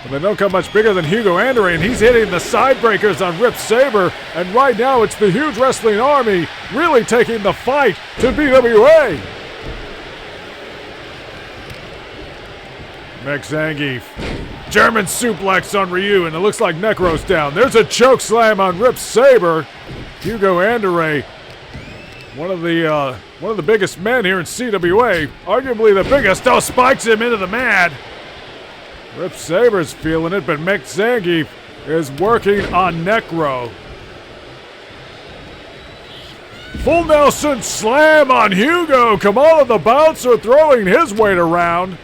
But they don't come much bigger than Hugo Andere, and he's hitting the side breakers on Rip Saber. And right now it's the Huge Wrestling Army really taking the fight to BWA. Mike Zangief. German suplex on Ryu, and it looks like Necro's down. There's a choke slam on Rip Saber. Hugo Andere, one of the biggest men here in CWA, arguably the biggest. Oh, spikes him into the mat. Rip Saber's feeling it, but Mike Zangief is working on Necro. Full Nelson slam on Hugo. Kamala the bouncer throwing his weight around.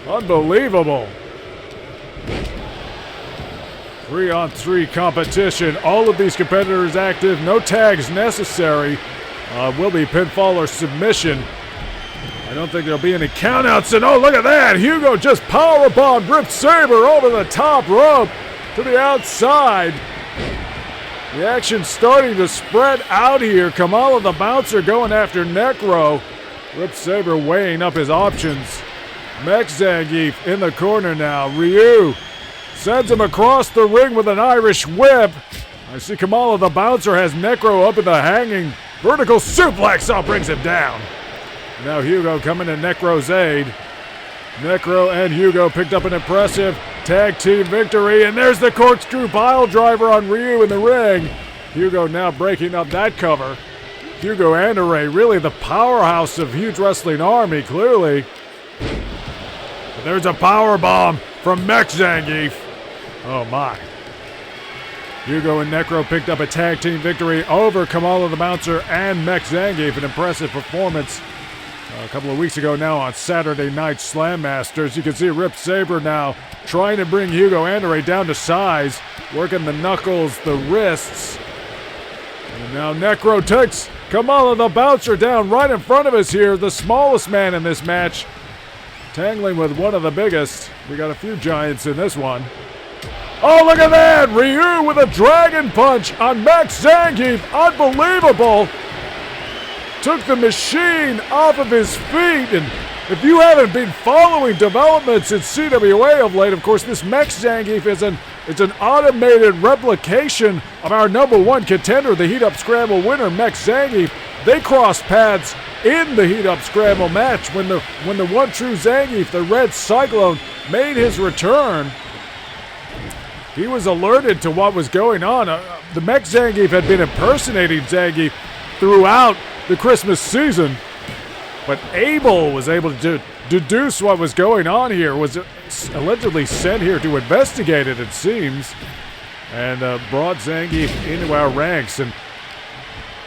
Unbelievable. 3-on-3 competition. All of these competitors active. No tags necessary. Will be pinfall or submission. I don't think there'll be any countouts. And oh, look at that! Hugo just powerbombed Rip Saber over the top rope to the outside. The action's starting to spread out here. Kamala the bouncer going after Necro. Rip Saber weighing up his options. Mech Zangief in the corner now. Ryu sends him across the ring with an Irish whip. I see Kamala the bouncer has Necro up in the hanging vertical suplex. Oh, brings him down. Now Hugo coming to Necro's aid. Necro and Hugo picked up an impressive tag team victory, and there's the corkscrew pile driver on Ryu in the ring. Hugo now breaking up that cover. Hugo Andere, really the powerhouse of Huge Wrestling Army, clearly. But there's a power bomb from Mech Zangief. Oh my. Hugo and Necro picked up a tag team victory over Kamala the Bouncer and Mech Zangief. An impressive performance a couple of weeks ago now on Saturday Night Slam Masters. You can see Rip Saber now trying to bring Hugo Andere down to size, working the knuckles, the wrists. And now Necro takes Kamala the Bouncer down right in front of us here, the smallest man in this match, tangling with one of the biggest. We got a few giants in this one. Oh, look at that! Ryu with a dragon punch on Mech Zangief. Unbelievable! Took the machine off of his feet, and if you haven't been following developments in CWA of late, of course, this Mech Zangief is an automated replication of our number one contender, the Heat Up Scramble winner, Mech Zangief. They crossed paths in the Heat Up Scramble match when the one true Zangief, the Red Cyclone, made his return. He was alerted to what was going on. The Mech Zangief had been impersonating Zangief throughout the Christmas season, but Abel was able to deduce what was going on here, was allegedly sent here to investigate it seems, and brought Zangief into our ranks. And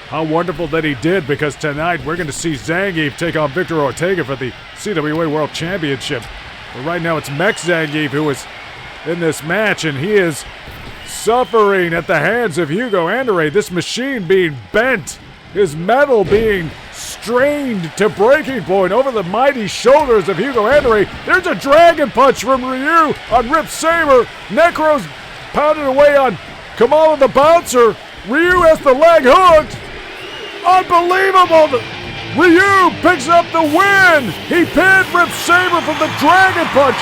how wonderful that he did, because tonight we're going to see Zangief take on Victor Ortega for the CWA World Championship. But right now it's Mech Zangief who is in this match, and he is suffering at the hands of Hugo Andere, this machine being bent, his metal being strained to breaking point over the mighty shoulders of Hugo Andere. There's a dragon punch from Ryu on Rip Saber. Necro's pounding away on Kamala the Bouncer. Ryu has the leg hooked. Unbelievable! Ryu picks up the win. He pinned Rip Saber from the dragon punch.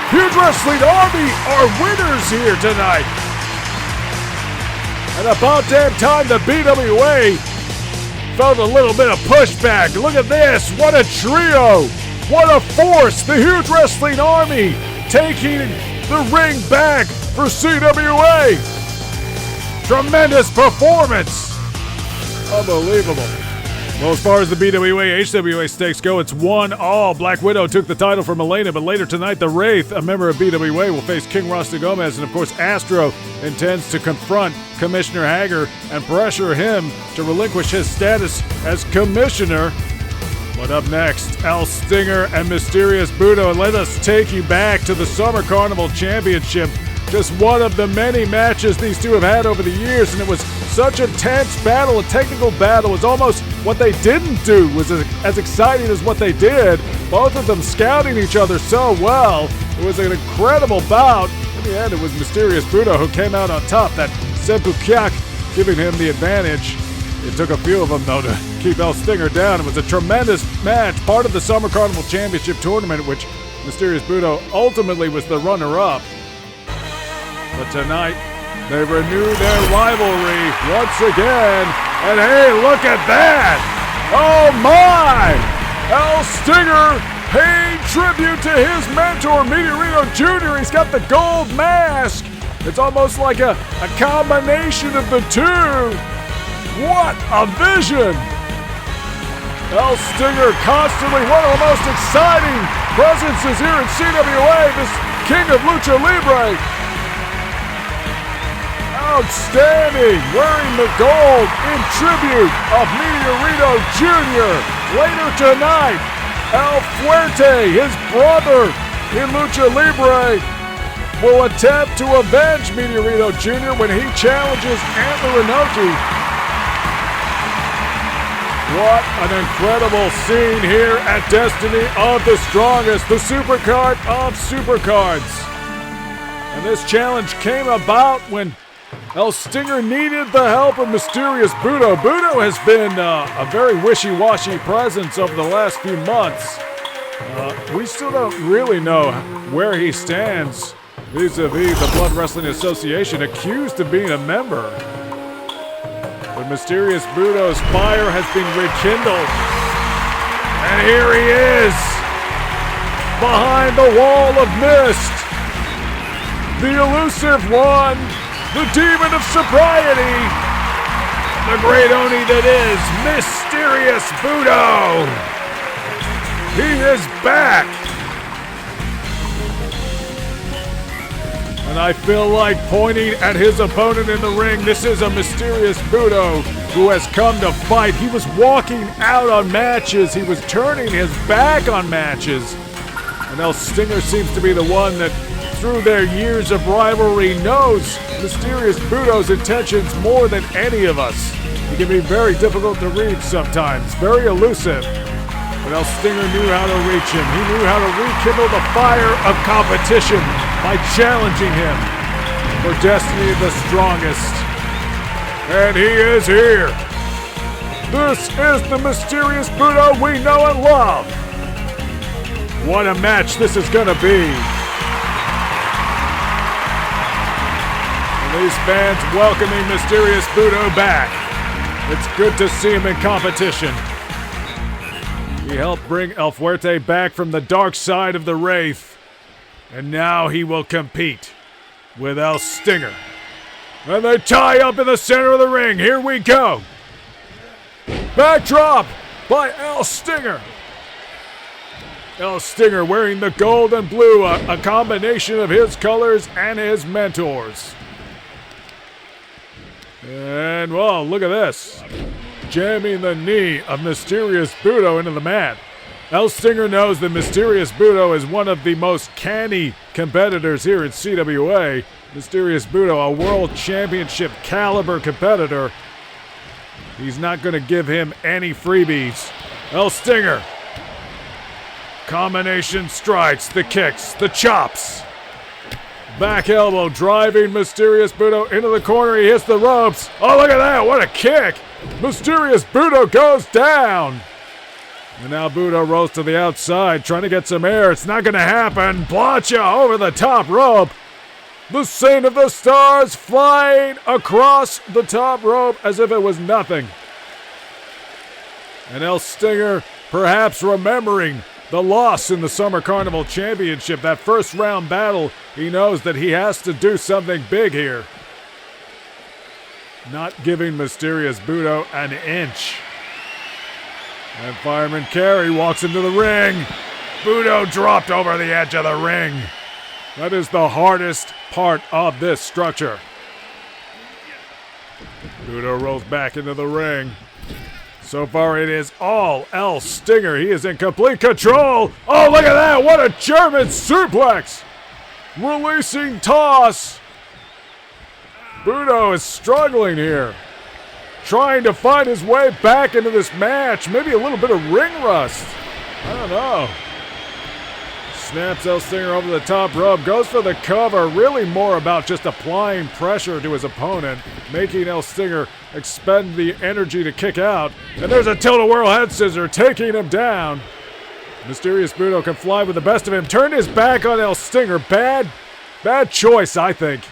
Huge Wrestling Army are winners here tonight. And about damn time the BWA felt a little bit of pushback. Look at this. What a trio. What a force. The Huge Wrestling Army taking the ring back for CWA. Tremendous performance. Unbelievable. Well, as far as the BWA, HWA stakes go, it's 1-all. Black Widow took the title from Elena, but later tonight, the Wraith, a member of BWA, will face King Rasta Gomes, and of course, Astro intends to confront Commissioner Haggar and pressure him to relinquish his status as Commissioner. But up next, El Stinger and Mysterious Budo, and let us take you back to the Summer Carnival Championship. Just one of the many matches these two have had over the years, and it was such a tense battle, a technical battle. It was almost what they didn't do was as exciting as what they did. Both of them scouting each other so well. It was an incredible bout, In the end, it was Mysterious Budo who came out on top. That Seppukiak giving him the advantage. It took a few of them, though, to keep El Stinger down. It was a tremendous match, part of the Summer Carnival Championship tournament, which Mysterious Budo ultimately was the runner-up. But tonight, they renew their rivalry once again. And hey, look at that! Oh my! El Stinger paying tribute to his mentor, Meteorito Jr. He's got the gold mask. It's almost like a combination of the two. What a vision! El Stinger constantly one of the most exciting presences here in CWA, this King of Lucha Libre. Outstanding, wearing the gold in tribute of Meteorito Jr. Later tonight, El Fuerte, his brother in Lucha Libre, will attempt to avenge Meteorito Jr. when he challenges Antler Inoki. What an incredible scene here at Destiny of the Strongest, the Supercard of Supercards. And this challenge came about when El Stinger needed the help of Mysterious Budo. Budo has been a very wishy-washy presence over the last few months. We still don't really know where he stands vis-a-vis the Blood Wrestling Association, accused of being a member. But Mysterious Budo's fire has been rekindled. And here he is, behind the wall of mist. The elusive one, the demon of sobriety, the great Oni that is Mysterious Budo. He is back. And I feel like pointing at his opponent in the ring. This is a Mysterious Budo who has come to fight. He was walking out on matches. He was turning his back on matches. And El Stinger seems to be the one that, through their years of rivalry, knows Mysterious Budo's intentions more than any of us. He can be very difficult to read sometimes, very elusive. But El Stinger knew how to reach him. He knew how to rekindle the fire of competition by challenging him for Destiny of the Strongest. And he is here. This is the Mysterious Budo we know and love. What a match this is going to be. And these fans welcoming Mysterious Budo back. It's good to see him in competition. He helped bring El Fuerte back from the dark side of the Wraith. And now he will compete with El Stinger. And they tie up in the center of the ring. Here we go. Backdrop by El Stinger. El Stinger wearing the gold and blue, a combination of his colors and his mentors. And, well, look at this. Jamming the knee of Mysterious Budo into the mat. El Stinger knows that Mysterious Budo is one of the most canny competitors here at CWA. Mysterious Budo, a World Championship caliber competitor. He's not going to give him any freebies. El Stinger. Combination strikes, the kicks, the chops. Back elbow driving Mysterious Budo into the corner. He hits the ropes. Oh, look at that. What a kick. Mysterious Budo goes down. And now Budo rolls to the outside, trying to get some air. It's not going to happen. Plancha over the top rope. The Saint of the Stars flying across the top rope as if it was nothing. And El Stinger perhaps remembering the loss in the Summer Carnival Championship, that first round battle. He knows that he has to do something big here. Not giving Mysterious Budo an inch. And Fireman Carey walks into the ring. Budo dropped over the edge of the ring. That is the hardest part of this structure. Budo rolls back into the ring. So far it is all El Stinger. He is in complete control. Oh, look at that. What a German suplex. Releasing toss. Budo is struggling here. Trying to find his way back into this match. Maybe a little bit of ring rust. I don't know. Snaps El Stinger over the top rope, goes for the cover, really more about just applying pressure to his opponent, making El Stinger expend the energy to kick out. And there's a tilt-a-whirl head scissor, taking him down. Mysterious Budo can fly with the best of him, turned his back on El Stinger. Bad choice, I think.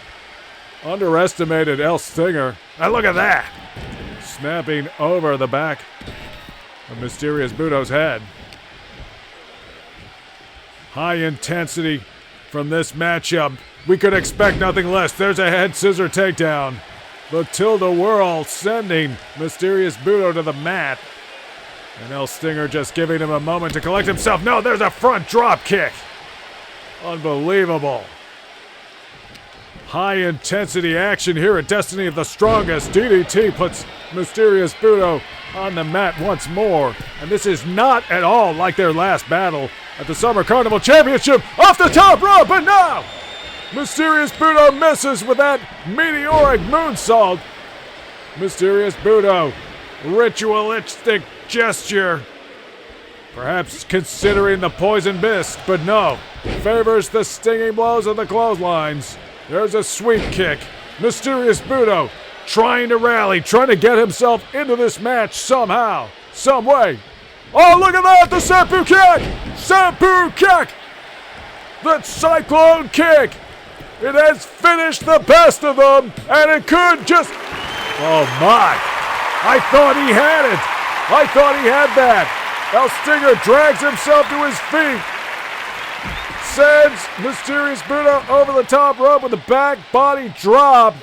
Underestimated El Stinger. And look at that! Snapping over the back of Mysterious Budo's head. High intensity from this matchup. We could expect nothing less. There's a head scissor takedown. The tilt-a-whirl sending Mysterious Budo to the mat. And El Stinger just giving him a moment to collect himself. No, there's a front drop kick. Unbelievable. High intensity action here at Destiny of the Strongest. DDT puts Mysterious Budo on the mat once more. And this is not at all like their last battle at the Summer Carnival Championship. Off the top rope, and now Mysterious Budo misses with that meteoric moonsault. Mysterious Budo, ritualistic gesture. Perhaps considering the poison mist, but no. Favors the stinging blows of the clotheslines. There's a sweep kick. Mysterious Budo trying to rally, trying to get himself into this match somehow, some way. Oh, look at that! The Senpu kick! Senpu kick! The Cyclone kick! It has finished the best of them, and it could just... Oh my! I thought he had it! I thought he had that! El Stinger drags himself to his feet. Sends Mysterious Budo over the top rope with a back body drop.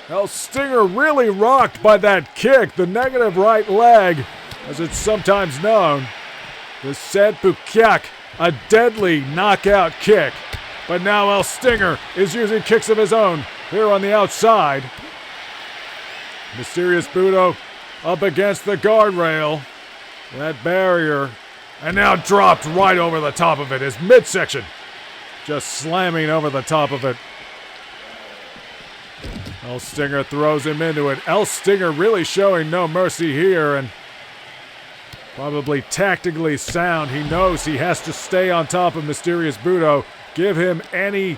El Stinger really rocked by that kick, the negative right leg, as it's sometimes known. The Senpu kick, a deadly knockout kick. But now El Stinger is using kicks of his own here on the outside. Mysterious Budo up against the guardrail. That barrier. And now dropped right over the top of it. His midsection just slamming over the top of it. El Stinger throws him into it. El Stinger really showing no mercy here, and probably tactically sound. He knows he has to stay on top of Mysterious Budo. Give him any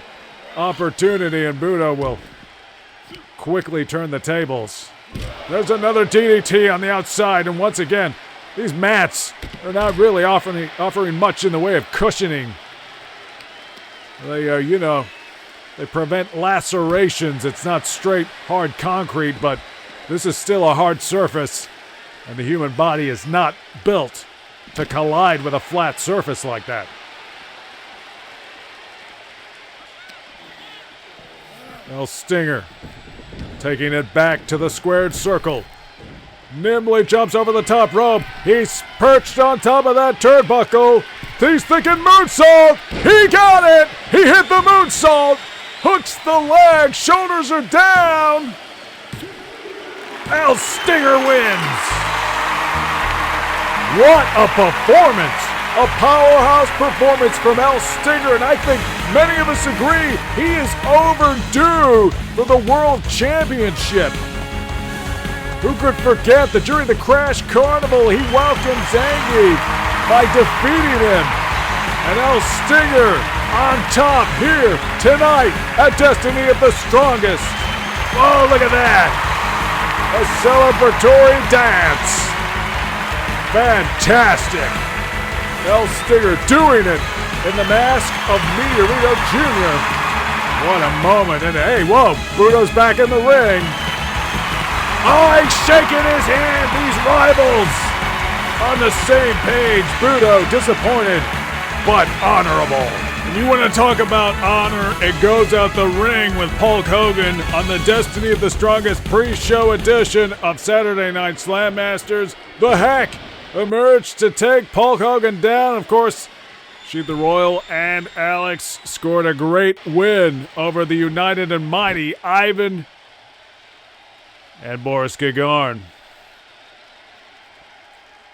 opportunity, and Budo will quickly turn the tables. There's another DDT on the outside, and once again, these mats are not really offering much in the way of cushioning. They they prevent lacerations. It's not straight, hard concrete, but this is still a hard surface, and the human body is not built to collide with a flat surface like that. El Stinger taking it back to the squared circle. Nimbly jumps over the top rope. He's perched on top of that turnbuckle. He's thinking moonsault. He got it. He hit the moonsault. Hooks the leg. Shoulders are down. El Stinger wins. What a performance. A powerhouse performance from El Stinger, and I think many of us agree he is overdue for the World Championship. Who could forget that during the Crash Carnival he welcomed Zangief by defeating him? And El Stinger on top here tonight at Destiny of the Strongest. Oh, look at that! A celebratory dance. Fantastic. El Stinger doing it in the mask of Meteorito Jr. What a moment. And hey, whoa, Budo's back in the ring. Oh, he's shaking his hand. These rivals on the same page. Budo disappointed, but honorable. And you want to talk about honor, it goes out the ring with Hulk Hogan on the Destiny of the Strongest pre-show edition of Saturday Night Slam Masters. The Hack emerged to take Hulk Hogan down. Of course, Sheep the Royal and Alex scored a great win over the United and Mighty Ivan and Boris Gagarin.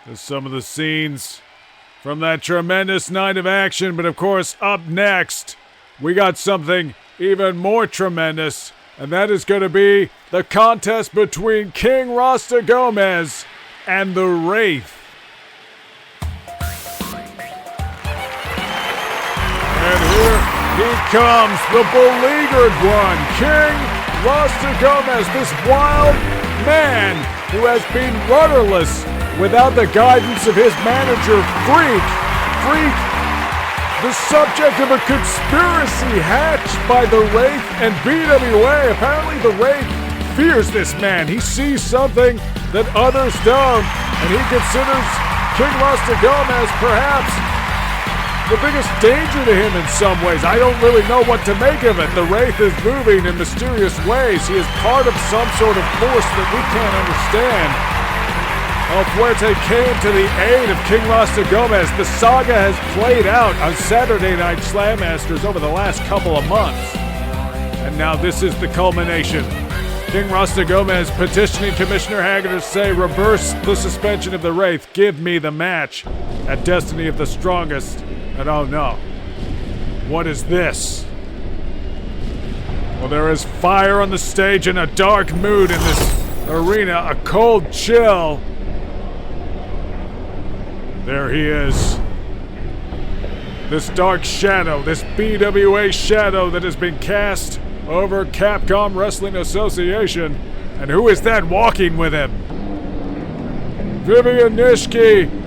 There's some of the scenes from that tremendous night of action, but of course, up next, we got something even more tremendous, and that is going to be the contest between King Rasta Gomes and the Wraith. He comes, the beleaguered one, King Rasta Gomes, this wild man who has been rudderless without the guidance of his manager, Freak, the subject of a conspiracy hatched by the Wraith and BWA. Apparently the Wraith fears this man. He sees something that others don't, and he considers King Rasta Gomes perhaps the biggest danger to him in some ways. I don't really know what to make of it. The Wraith is moving in mysterious ways. He is part of some sort of force that we can't understand. Fuerte came to the aid of King Rasta Gomes. The saga has played out on Saturday Night Slam Masters over the last couple of months. And now this is the culmination. King Rasta Gomes petitioning Commissioner Haggar to say, reverse the suspension of the Wraith. Give me the match at Destiny of the Strongest. And oh no. What is this? Well, there is fire on the stage and a dark mood in this arena. A cold chill. There he is. This dark shadow, this BWA shadow that has been cast over Capcom Wrestling Association. And who is that walking with him? Vivian Nishiki.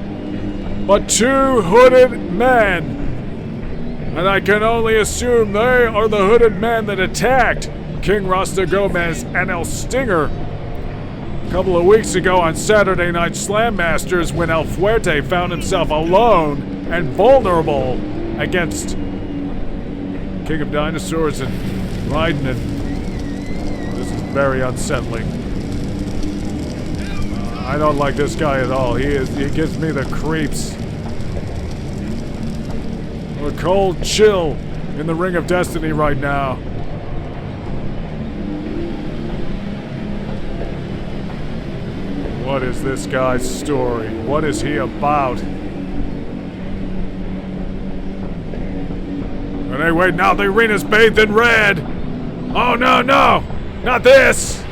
But two hooded men. And I can only assume they are the hooded men that attacked King Rasta Gomes and El Stinger a couple of weeks ago on Saturday Night Slam Masters when El Fuerte found himself alone and vulnerable against King of Dinosaurs and Raiden. And this is very unsettling. I don't like this guy at all. He gives me the creeps. A cold chill in the Ring of Destiny right now. What is this guy's story? What is he about? And hey, wait, now the arena's bathed in red. Oh no, no, not this.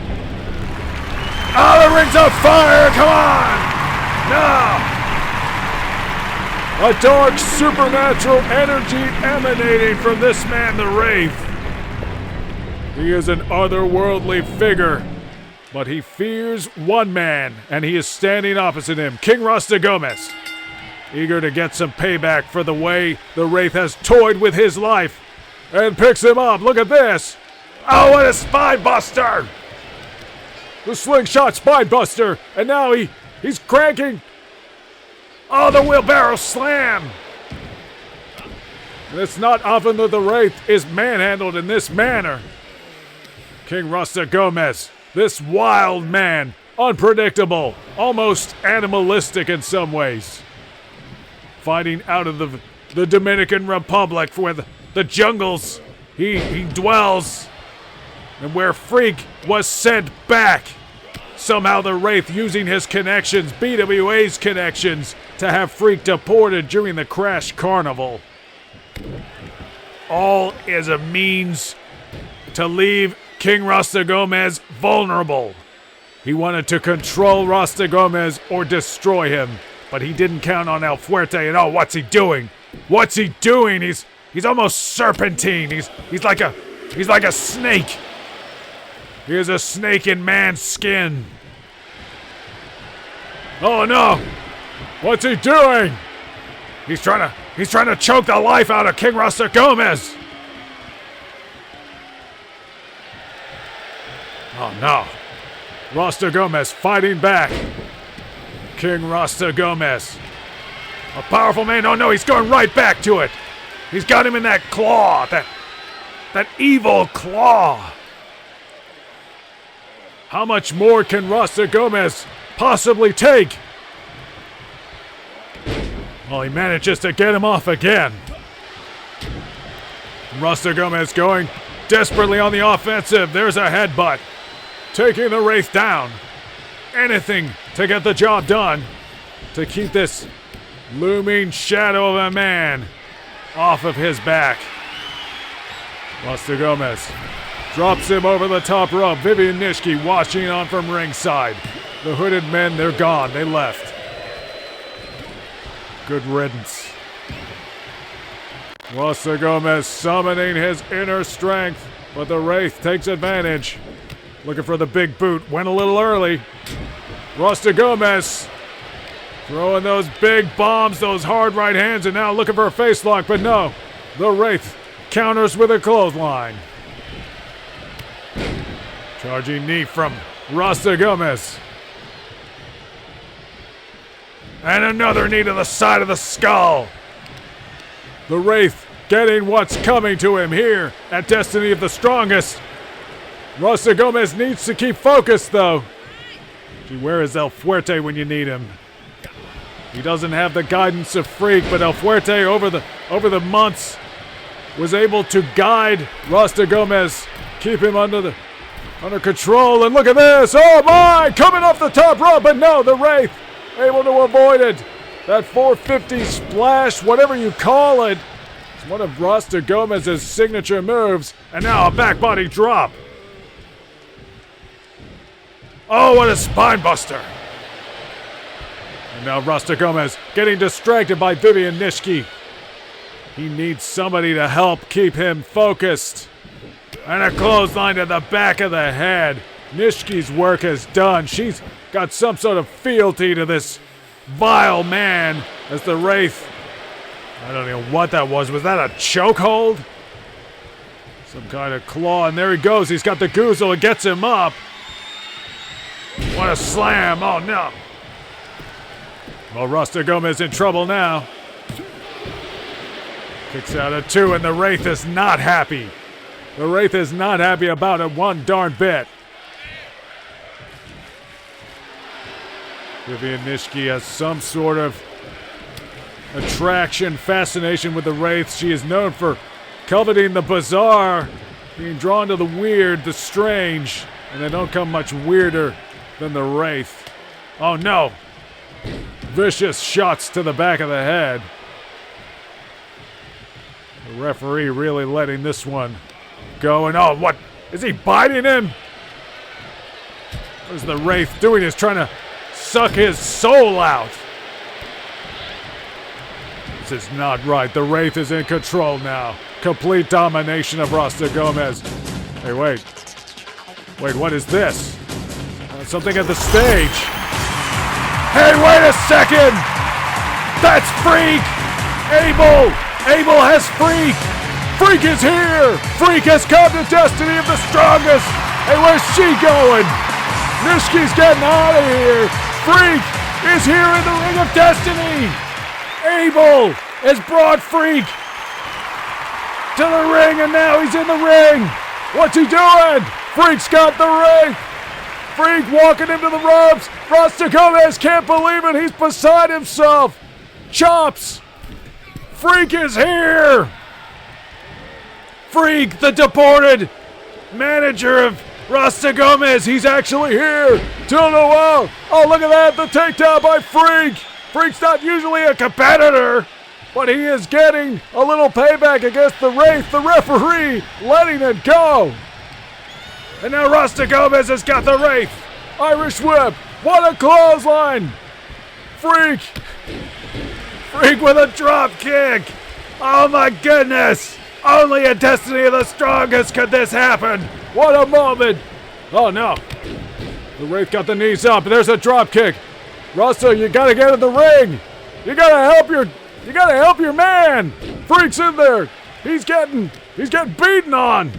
Oh, the ring's on fire! Come on! No! A dark supernatural energy emanating from this man, the Wraith. He is an otherworldly figure, but he fears one man, and he is standing opposite him, King Rasta Gomes, eager to get some payback for the way the Wraith has toyed with his life, and picks him up. Look at this! Oh, what a spine buster! The slingshot spine buster, and now he's cranking. Oh, the wheelbarrow slam! And it's not often that the Wraith is manhandled in this manner. King Rasta Gomes, this wild man, unpredictable, almost animalistic in some ways. Fighting out of the Dominican Republic where the jungles he dwells, and where Freak was sent back. Somehow the Wraith using his connections, BWA's connections, to have Freak deported during the Crash Carnival. All is a means to leave King Rasta Gomes vulnerable. He wanted to control Rasta Gomes or destroy him, but he didn't count on El Fuerte. And oh, what's he doing? What's he doing? He's almost serpentine. He's like a snake. He is a snake in man's skin. Oh no! What's he doing? He's trying to choke the life out of King Rasta Gomes. Oh no. Rasta Gomes fighting back. King Rasta Gomes. A powerful man. Oh no, he's going right back to it. He's got him in that claw. That evil claw. How much more can Rasta Gomes possibly take? Well, he manages to get him off again. Rasta Gomes going desperately on the offensive. There's a headbutt. Taking the Wraith down. Anything to get the job done. To keep this looming shadow of a man off of his back. Rasta Gomes drops him over the top rope. Vivian Nishiki watching on from ringside. The hooded men, they're gone. They left. Good riddance. Rasta Gomes summoning his inner strength, but the Wraith takes advantage. Looking for the big boot, went a little early. Rasta Gomes throwing those big bombs, those hard right hands, and now looking for a face lock, but no. The Wraith counters with a clothesline. Charging knee from Rasta Gomes. And another knee to the side of the skull. The Wraith getting what's coming to him here at Destiny of the Strongest. Rasta Gomes needs to keep focused, though. Gee, where is El Fuerte when you need him? He doesn't have the guidance of Freak, but El Fuerte over the months was able to guide Rasta Gomes, keep him under control. And look at this! Oh my! Coming off the top rope, but no, the Wraith able to avoid it. That 450 splash, whatever you call it, is one of Rasta Gomez's signature moves. And now a back body drop. Oh, what a spine buster. And now Rasta Gomes getting distracted by Vivian Nishiki. He needs somebody to help keep him focused. And a clothesline to the back of the head. Nishiki's work is done. She's got some sort of fealty to this vile man as the Wraith. I don't know what that was. Was that a chokehold? Some kind of claw, and there he goes. He's got the goozle. It gets him up. What a slam. Oh, no. Well, Rasta Gomes in trouble now. Kicks out at 2, and the Wraith is not happy. The Wraith is not happy about it one darn bit. Vivian Nishiki has some sort of attraction, fascination with the Wraith. She is known for coveting the bizarre, being drawn to the weird, the strange, and they don't come much weirder than the Wraith. Oh no! Vicious shots to the back of the head. The referee really letting this one go. And oh, what? Is he biting him? What is the Wraith doing? He's trying to suck his soul out. This is not right. The Wraith is in control now. Complete domination of Rasta Gomes. Hey, wait. Wait, what is this? Something at the stage. Hey, wait a second! That's Freak! Abel! Abel has Freak! Freak is here! Freak has come to Destiny of the Strongest! Hey, where's she going? Nishiki's getting out of here! Freak is here in the Ring of Destiny! Abel has brought Freak to the ring, and now he's in the ring! What's he doing? Freak's got the ring! Freak walking into the ropes! Rasta Gomes can't believe it! He's beside himself! Chops! Freak is here! Freak, the deported manager of Rasta Gomes, he's actually here! Till Noel! Oh, look at that! The takedown by Freak! Freak's not usually a competitor, but he is getting a little payback against the Wraith, the referee, letting it go! And now Rasta Gomes has got the Wraith! Irish whip! What a clothesline! Freak! Freak with a drop kick! Oh my goodness! Only a Destiny of the Strongest could this happen! What a moment! Oh no! The Wraith got the knees up. There's a drop kick. Rasta, you gotta get in the ring! You gotta help your man! Freak's in there! He's getting beaten on!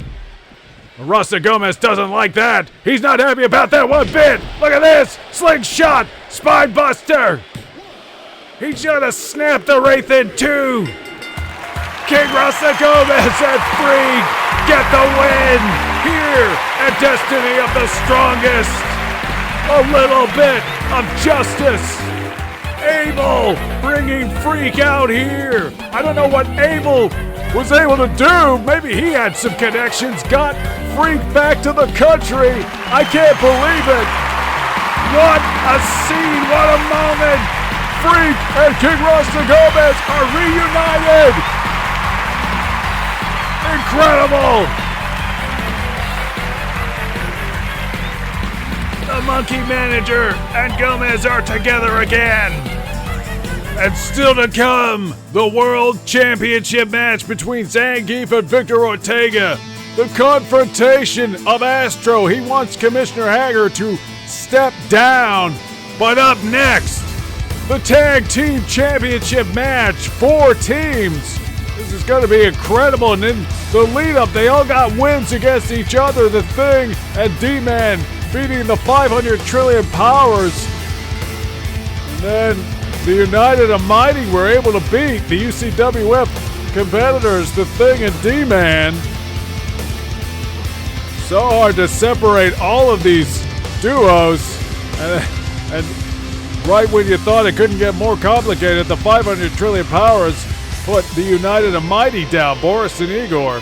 Rasta Gomes doesn't like that. He's not happy about that one bit. Look at this. Slingshot. Spine buster. He's gonna snap the Wraith in two. King Rasta Gomes and Freak get the win here at Destiny of the Strongest. A little bit of justice. Abel bringing Freak out here. I don't know what Abel was able to do. Maybe he had some connections. Got Freak back to the country. I can't believe it. What a scene. What a moment. Freak and King Rasta Gomes are reunited. Incredible. The Monkey Manager and Gomez are together again. And still to come, the World Championship match between Zangief and Victor Ortega. The confrontation of Astro. He wants Commissioner Haggar to step down. But up next, the Tag Team Championship match. 4 teams. This is going to be incredible. And in the lead-up, they all got wins against each other. The Thing and D-Man beating the 500 trillion powers. And then the United and Mighty were able to beat the UCWF competitors, The Thing and D-Man. So hard to separate all of these duos. And right when you thought it couldn't get more complicated, the 500 trillion powers put the United and Mighty down, Boris and Igor.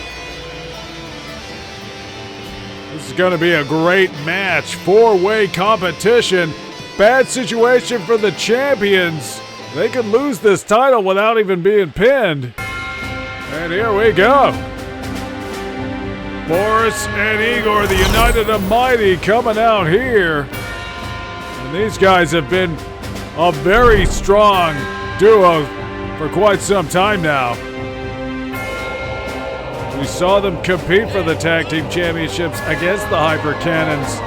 This is going to be a great match. 4-way competition. Bad situation for the champions. They could lose this title without even being pinned. And here we go. Boris and Igor, the United and Mighty, coming out here. And these guys have been a very strong duo for quite some time now. We saw them compete for the Tag Team Championships against the Hyper Cannons.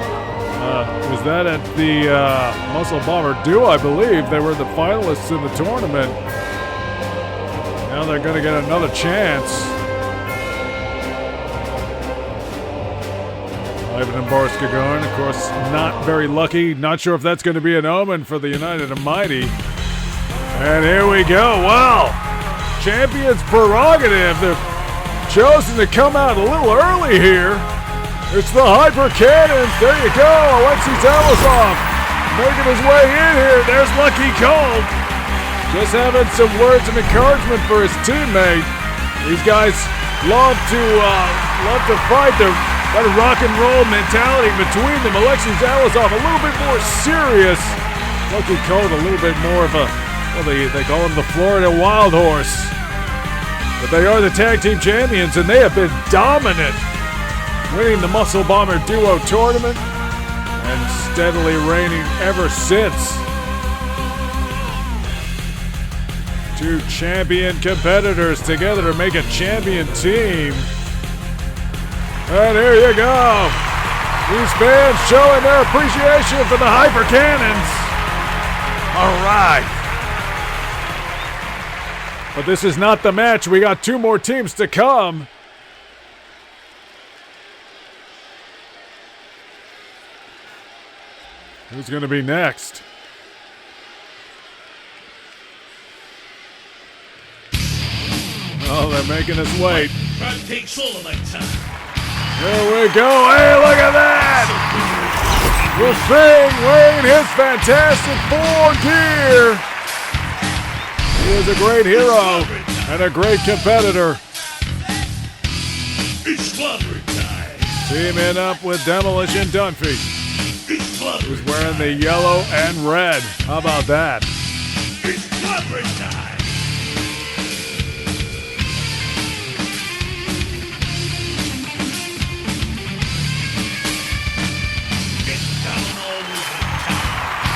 Was that at the Muscle Bomber Duo, I believe. They were the finalists in the tournament. Now they're going to get another chance. Ivan and Boris Gagarin, of course, not very lucky. Not sure if that's going to be an omen for the United and Mighty. And here we go. Wow. Champions prerogative. They're chosen to come out a little early here. It's the Hyper Cannons. There you go. Alexei Zalazov making his way in here. There's Lucky Cold. Just having some words of encouragement for his teammate. These guys love to fight. They've got a rock and roll mentality between them. Alexei Zalazov a little bit more serious. Lucky Cold a little bit more of a, well, they call him the Florida Wild Horse. But they are the Tag Team Champions, and they have been dominant, winning the Muscle Bomber Duo tournament and steadily reigning ever since. 2 champion competitors together to make a champion team. And here you go. These fans showing their appreciation for the Hyper Cannons. All right. But this is not the match. We got 2 more teams to come. Who's going to be next? Oh, they're making us wait. Takes all of my time. Here we go. Hey, look at that! The Thing wearing his fantastic 4 gear. He is a great hero and a great competitor. It's clobbering time. Teaming up with Demolition Dunphy, who's wearing the yellow and red. How about that? It's clobbering time.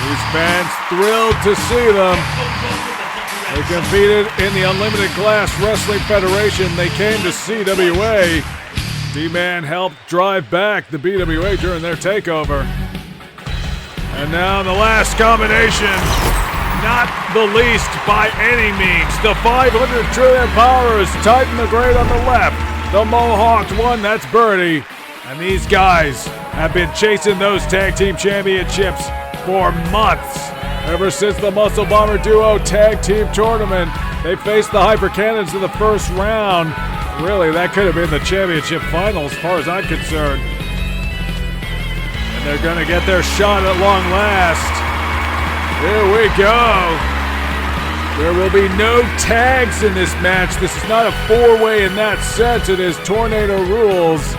These fans thrilled to see them. They competed in the Unlimited Class Wrestling Federation. They came to CWA. D-Man helped drive back the BWA during their takeover. And now the last combination, not the least by any means. The 500 trillion powers, Titan the Great on the left. The Mohawked one, that's Birdie. And these guys have been chasing those Tag Team Championships for months. Ever since the Muscle Bomber Duo Tag Team Tournament, they faced the Hyper Cannons in the first round. Really, that could have been the championship final as far as I'm concerned. And they're going to get their shot at long last. Here we go. There will be no tags in this match. This is not a 4-way in that sense. It is Tornado rules.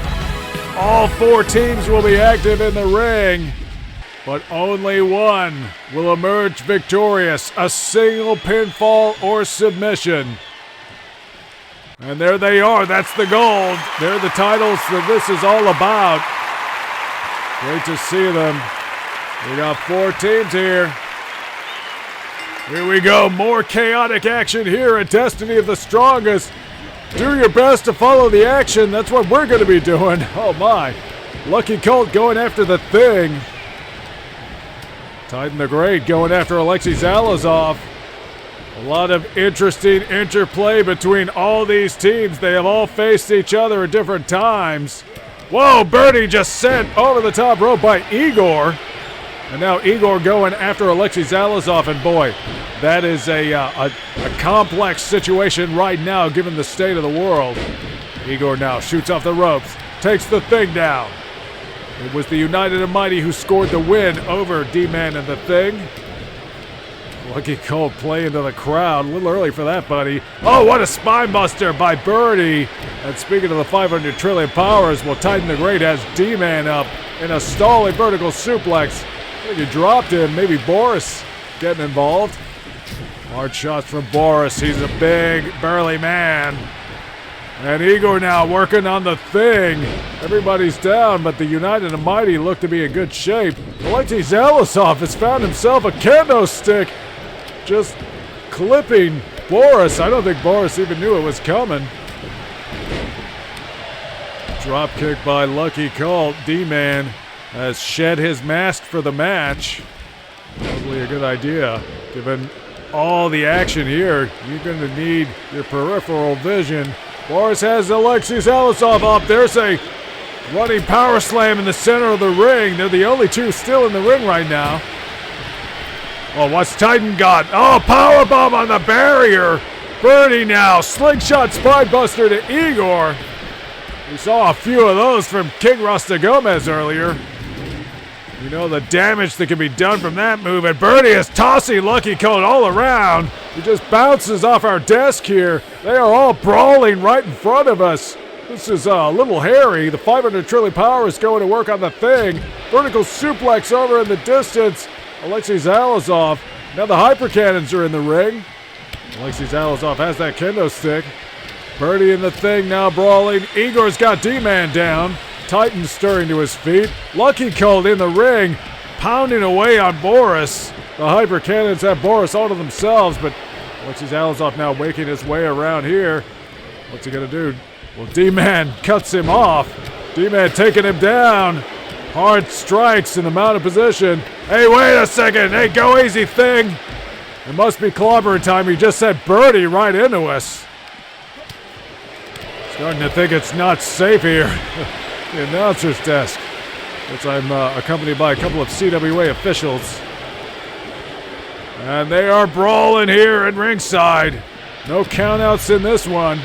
All 4 teams will be active in the ring, but only one will emerge victorious. A single pinfall or submission. And there they are. That's the gold. They're the titles that this is all about. Great to see them. We got 4 teams here. Here we go, more chaotic action here at Destiny of the Strongest. Do your best to follow the action, that's what we're going to be doing. Oh my. Lucky Colt going after the Thing. Titan the Great going after Alexei Zalazov. A lot of interesting interplay between all these teams. They have all faced each other at different times. Whoa, Birdie just sent over the top rope by Igor. And now Igor going after Alexei Zalazov, and boy, that is a complex situation right now given the state of the world. Igor now shoots off the ropes, takes the Thing down. It was the United and Mighty who scored the win over D-Man and the Thing. Lucky Colt playing to the crowd, a little early for that, buddy. Oh, what a spine buster by Birdie. And speaking of the 500 trillion powers, well, Titan the Great has D-Man up in a stalling vertical suplex. I think he dropped him. Maybe Boris getting involved. Hard shots from Boris. He's a big, burly man. And Igor now working on the Thing. Everybody's down, but the United and Mighty look to be in good shape. Alexei Zalazov has found himself a kendo stick. Just clipping Boris. I don't think Boris even knew it was coming. Drop kick by Lucky Colt. D-Man has shed his mask for the match. Probably a good idea. Given all the action here, you're going to need your peripheral vision. Boris has Alexei Zalazov up. There's a running power slam in the center of the ring. They're the only two still in the ring right now. Oh, what's Titan got? Oh, powerbomb on the barrier. Birdie now. Slingshot spinebuster to Igor. We saw a few of those from King Rasta Gomes earlier. You know the damage that can be done from that move. And Birdie is tossing Lucky Colt all around. He just bounces off our desk here. They are all brawling right in front of us. This is a little hairy. The 500 trillion power is going to work on the Thing. Vertical suplex over in the distance. Alexei Zalazov. Now the hyper cannons are in the ring. Alexei Zalazov has that kendo stick. Birdie and the Thing now brawling. Igor's got D-Man down. Titan stirring to his feet. Lucky Colt in the ring, pounding away on Boris. The hyper cannons have Boris all to themselves, but Alexei Zalazov now waking his way around here. What's he gonna do? Well, D-Man cuts him off. D-Man taking him down. Hard strikes in the mounted position. Hey, wait a second. Hey, go easy, Thing. It must be clobbering time. He just sent Birdie right into us. Starting to think it's not safe here. The announcer's desk, which I'm accompanied by a couple of CWA officials. And they are brawling here at ringside. No countouts in this one.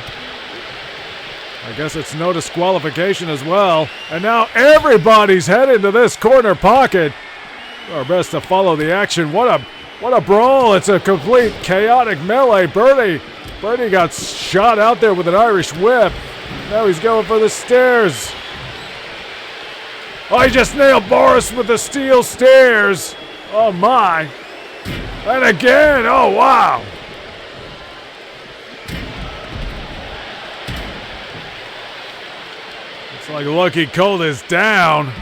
I guess it's no disqualification as well. And now everybody's headed to this corner pocket. Do our best to follow the action. What a brawl. It's a complete chaotic melee. Birdie got shot out there with an Irish whip. Now he's going for the stairs. Oh, he just nailed Boris with the steel stairs. Oh, my. And again. Oh, wow. Looks like Lucky Colt is down. I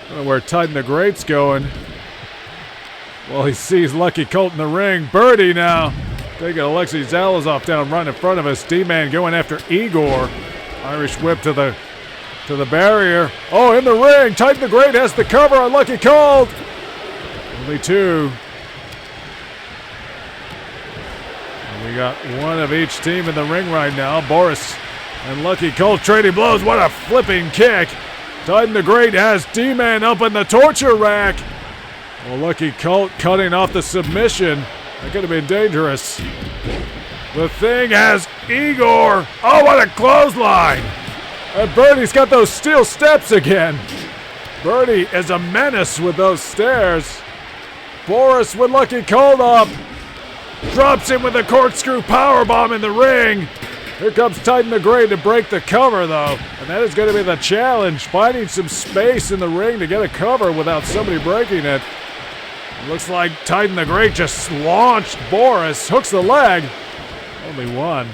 don't know where Titan the Great's going. Well, he sees Lucky Colt in the ring. Birdie now taking Alexei Zalazov down right in front of us. D-Man going after Igor. Irish whip to the barrier. Oh, in the ring. Titan the Great has the cover on Lucky Colt. Only two. And we got one of each team in the ring right now. Boris and Lucky Colt trading blows. What a flipping kick. Titan the Great has D-Man up in the torture rack. Well, Lucky Colt cutting off the submission. That could have been dangerous. The Thing has Igor. Oh, what a clothesline. And Birdie's got those steel steps again. Birdie is a menace with those stairs. Boris with Lucky Colt up. Drops him with a corkscrew powerbomb in the ring. Here comes Titan the Great to break the cover, though. And that is going to be the challenge. Finding some space in the ring to get a cover without somebody breaking it. Looks like Titan the Great just launched Boris. Hooks the leg. Only one.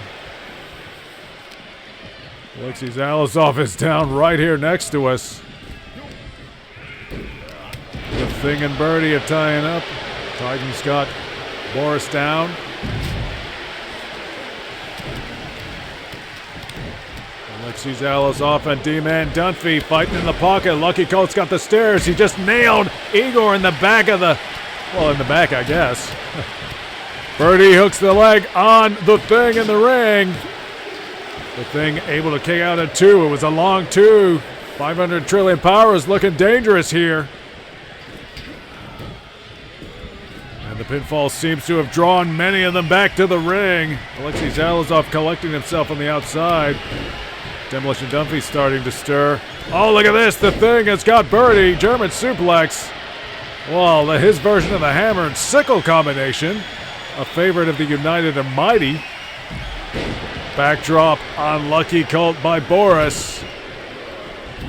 Alexei Zalazov is down right here next to us. The Thing and Birdie are tying up. Titan's got Boris down. Alexei Zalazov and D-Man Dunphy fighting in the pocket. Lucky Colt's got the stairs. He just nailed Igor in the back of the... Well, in the back, I guess. Birdie hooks the leg on the Thing in the ring. The Thing able to kick out at 2. It was a long 2. 500 trillion power is looking dangerous here. And the pinfall seems to have drawn many of them back to the ring. Alexei Zalazov collecting himself on the outside. Demolition Dunphy starting to stir. Oh, look at this. The Thing has got Birdie. German suplex. Well, his version of the hammer and sickle combination. A favorite of the United and Mighty. Backdrop on Lucky Colt by Boris.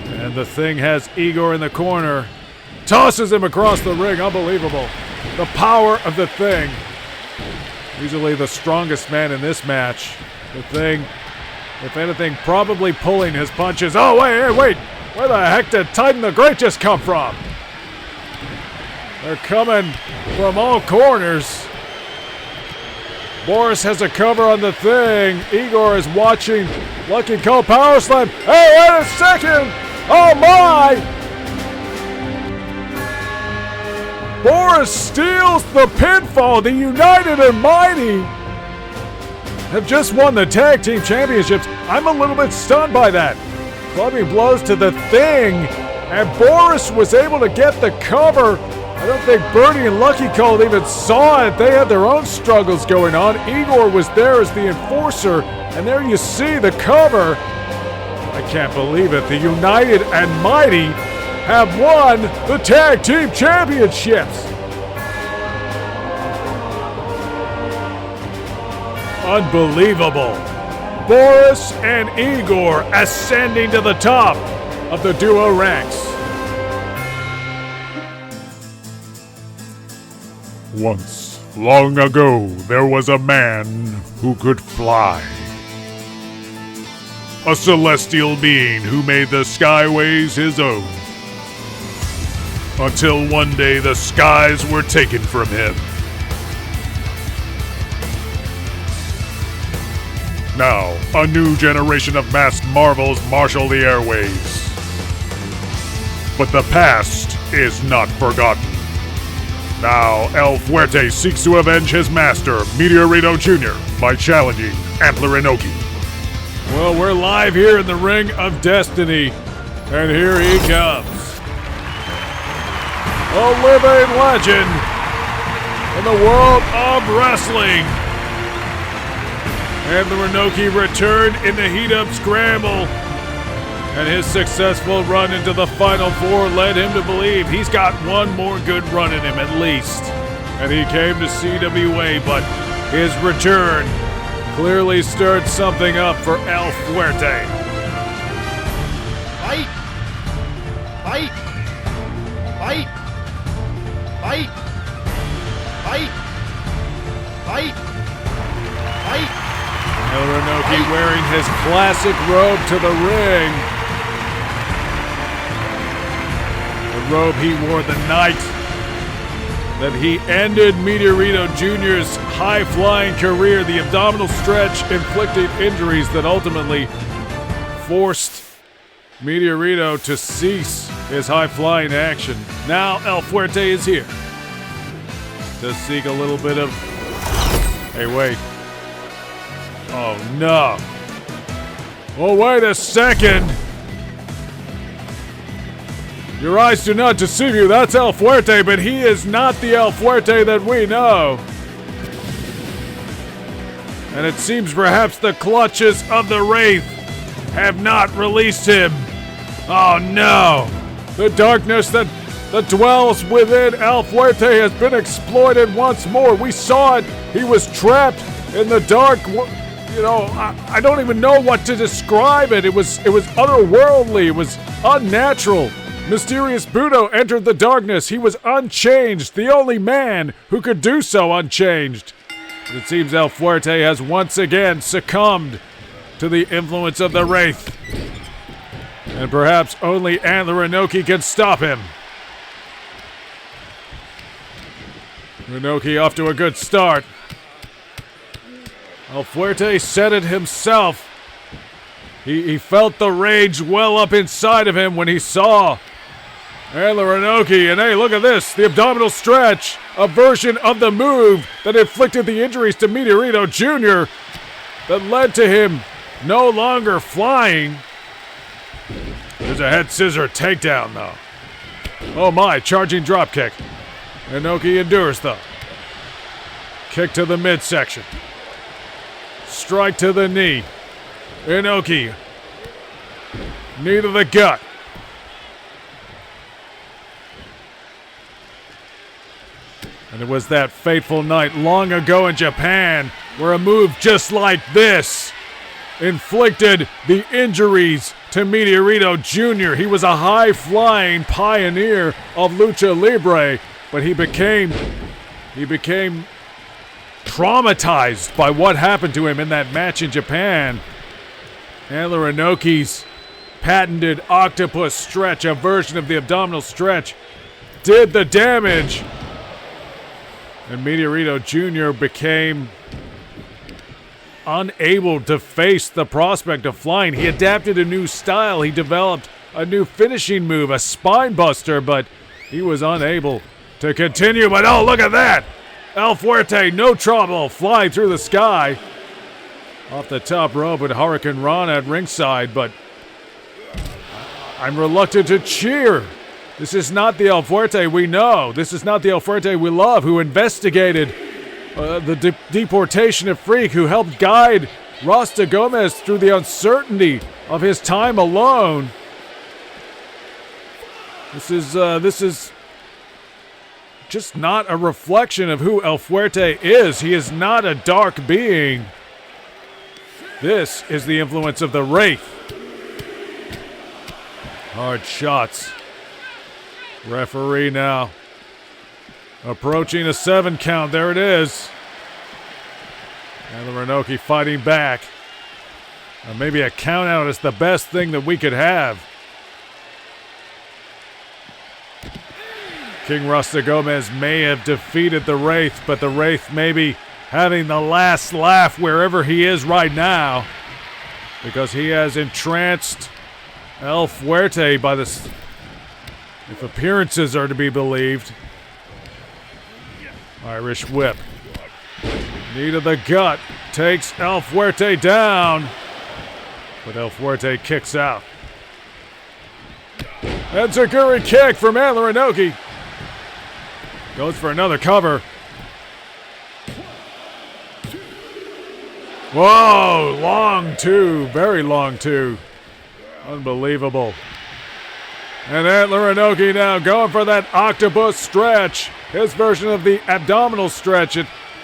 And the Thing has Igor in the corner. Tosses him across the ring. Unbelievable. The power of the Thing. Easily the strongest man in this match. The Thing, if anything, probably pulling his punches. Oh, wait. Where the heck did Titan the Great just come from? They're coming from all corners. Boris has a cover on the Thing. Igor is watching Lucky Colt power slam. Hey, wait a second! Oh my! Boris steals the pinfall. The United and Mighty have just won the tag team championships. I'm a little bit stunned by that. Clubbing blows to the Thing, and Boris was able to get the cover. I don't think Birdie and Lucky Colt even saw it. They had their own struggles going on. Igor was there as the enforcer, and there you see the cover. I can't believe it. The United and Mighty have won the tag team championships. Unbelievable. Boris and Igor ascending to the top of the duo ranks. Once, long ago, there was a man who could fly. A celestial being who made the skyways his own. Until one day the skies were taken from him. Now, a new generation of masked marvels marshal the airwaves. But the past is not forgotten. Now, El Fuerte seeks to avenge his master, Meteorito Jr., by challenging Antler Inoki. Well, we're live here in the Ring of Destiny, and here he comes. A living legend in the world of wrestling. Antler Inoki returned in the heat-up scramble, and his successful run into the Final Four led him to believe he's got one more good run in him at least. And he came to CWA, but his return clearly stirred something up for El Fuerte. Fight! Fight! Fight! Fight! Fight! Fight! Fight! Antler Inoki wearing his classic robe to the ring. The robe he wore the night that he ended Meteorito Jr.'s high-flying career. The abdominal stretch inflicted injuries that ultimately forced Meteorito to cease his high-flying action. Now El Fuerte is here to seek a little bit of... Hey, wait. Oh, no. Oh, wait a second. Your eyes do not deceive you. That's El Fuerte, but he is not the El Fuerte that we know. And it seems perhaps the clutches of the Wraith have not released him. Oh, no. The darkness that dwells within El Fuerte has been exploited once more. We saw it. He was trapped in the dark. You know, I don't even know what to describe it. It was otherworldly. It was unnatural. Mysterious Budo entered the darkness. He was unchanged, the only man who could do so unchanged. But it seems El Fuerte has once again succumbed to the influence of the Wraith. And perhaps only Antler Inoki can stop him. Inoki off to a good start. El Fuerte said it himself. He felt the rage well up inside of him when he saw Antler Inoki. And hey, look at this. The abdominal stretch. A version of the move that inflicted the injuries to Meteorito Jr. that led to him no longer flying. There's a head scissor takedown, though. Oh my, charging dropkick. Inoki endures, though. Kick to the midsection. Strike to the knee. Inoki. Knee to the gut. And it was that fateful night long ago in Japan where a move just like this inflicted the injuries to Meteorito Jr. He was a high-flying pioneer of Lucha Libre, but he became traumatized by what happened to him in that match in Japan. Antler Inoki's patented octopus stretch, a version of the abdominal stretch, did the damage. And Meteorito Jr. became unable to face the prospect of flying. He adapted a new style. He developed a new finishing move, a spine buster, but he was unable to continue. But oh, look at that! El Fuerte, no trouble, flying through the sky. Off the top rope with Hurricane Rana at ringside, but I'm reluctant to cheer. This is not the El Fuerte we know. This is not the El Fuerte we love, who investigated the deportation of Freak, who helped guide Rasta Gomes through the uncertainty of his time alone. This is just not a reflection of who El Fuerte is. He is not a dark being. This is the influence of the Wraith. Hard shots. Referee now approaching a 7 count. There it is. Antler Inoki fighting back. Maybe a count out is the best thing that we could have. King Rasta Gomes may have defeated the Wraith, but the Wraith may be having the last laugh wherever he is right now, because he has entranced El Fuerte by this, if appearances are to be believed. Irish whip. Knee to the gut. Takes El Fuerte down. But El Fuerte kicks out. Enziguri kick from Antler Inoki. Goes for another cover. Whoa, long two. Very long two. Unbelievable. And Antler Inoki now going for that octopus stretch. His version of the abdominal stretch.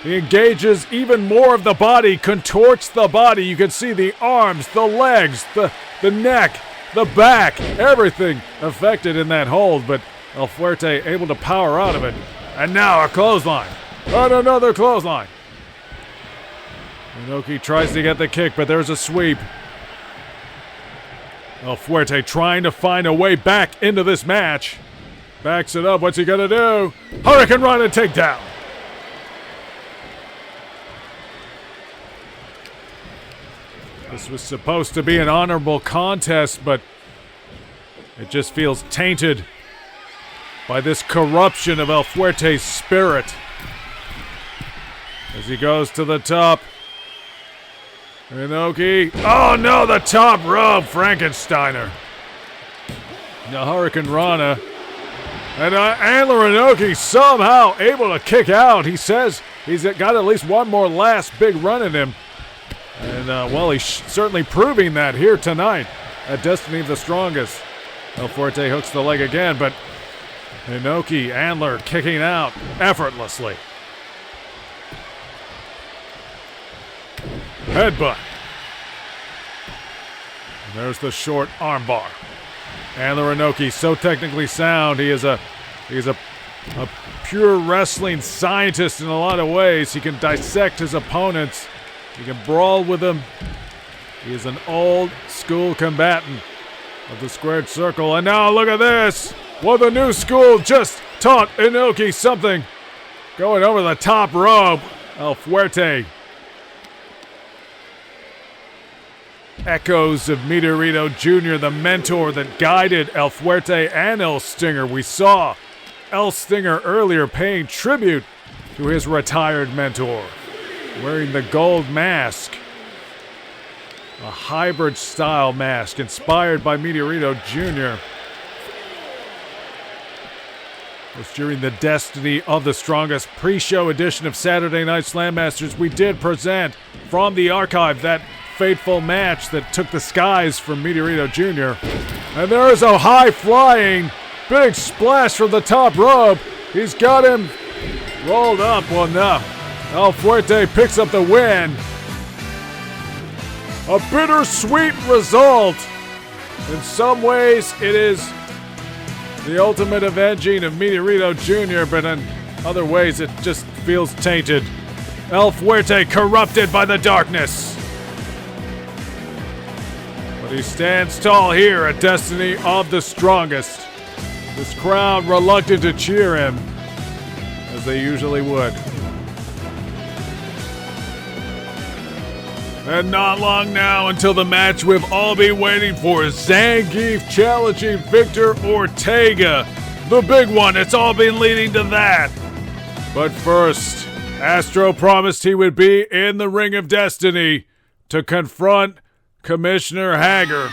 He engages even more of the body, contorts the body. You can see the arms, the legs, the neck, the back, everything affected in that hold. But El Fuerte able to power out of it. And now a clothesline. And another clothesline. Inoki tries to get the kick, but there's a sweep. El Fuerte trying to find a way back into this match. Backs it up. What's he going to do? Hurricane Run and takedown. This was supposed to be an honorable contest, but it just feels tainted by this corruption of El Fuerte's spirit. As he goes to the top. Inoki. Oh no, the top rope, Frankensteiner. Now Hurricane Rana. And Antler Inoki somehow able to kick out. He says he's got at least one more last big run in him. And well, he's certainly proving that here tonight at Destiny of the Strongest. El Fuerte hooks the leg again, but Inoki, Antler kicking out effortlessly. Headbutt. And there's the short armbar. Antler Inoki, so technically sound. He's a pure wrestling scientist in a lot of ways. He can dissect his opponents. He can brawl with them. He is an old school combatant of the squared circle. And now look at this. Well, the new school just taught Inoki something. Going over the top rope. El Fuerte. Echoes of Meteorito Jr., the mentor that guided El Fuerte and El Stinger. We saw El Stinger earlier paying tribute to his retired mentor, wearing the gold mask. A hybrid-style mask inspired by Meteorito Jr. It was during the Destiny of the Strongest pre-show edition of Saturday Night Slam Masters. We did present from the archive that fateful match that took the skies from Meteorito Jr. And there is a high-flying big splash from the top rope. He's got him rolled up. Well, no. El Fuerte picks up the win. A bittersweet result. In some ways, it is the ultimate avenging of Meteorito Jr., but in other ways, it just feels tainted. El Fuerte corrupted by the darkness. But he stands tall here at Destiny of the Strongest. This crowd reluctant to cheer him, as they usually would. And not long now until the match we've all been waiting for is Zangief challenging Victor Ortega. The big one, it's all been leading to that. But first, Astro promised he would be in the Ring of Destiny to confront Commissioner Haggar.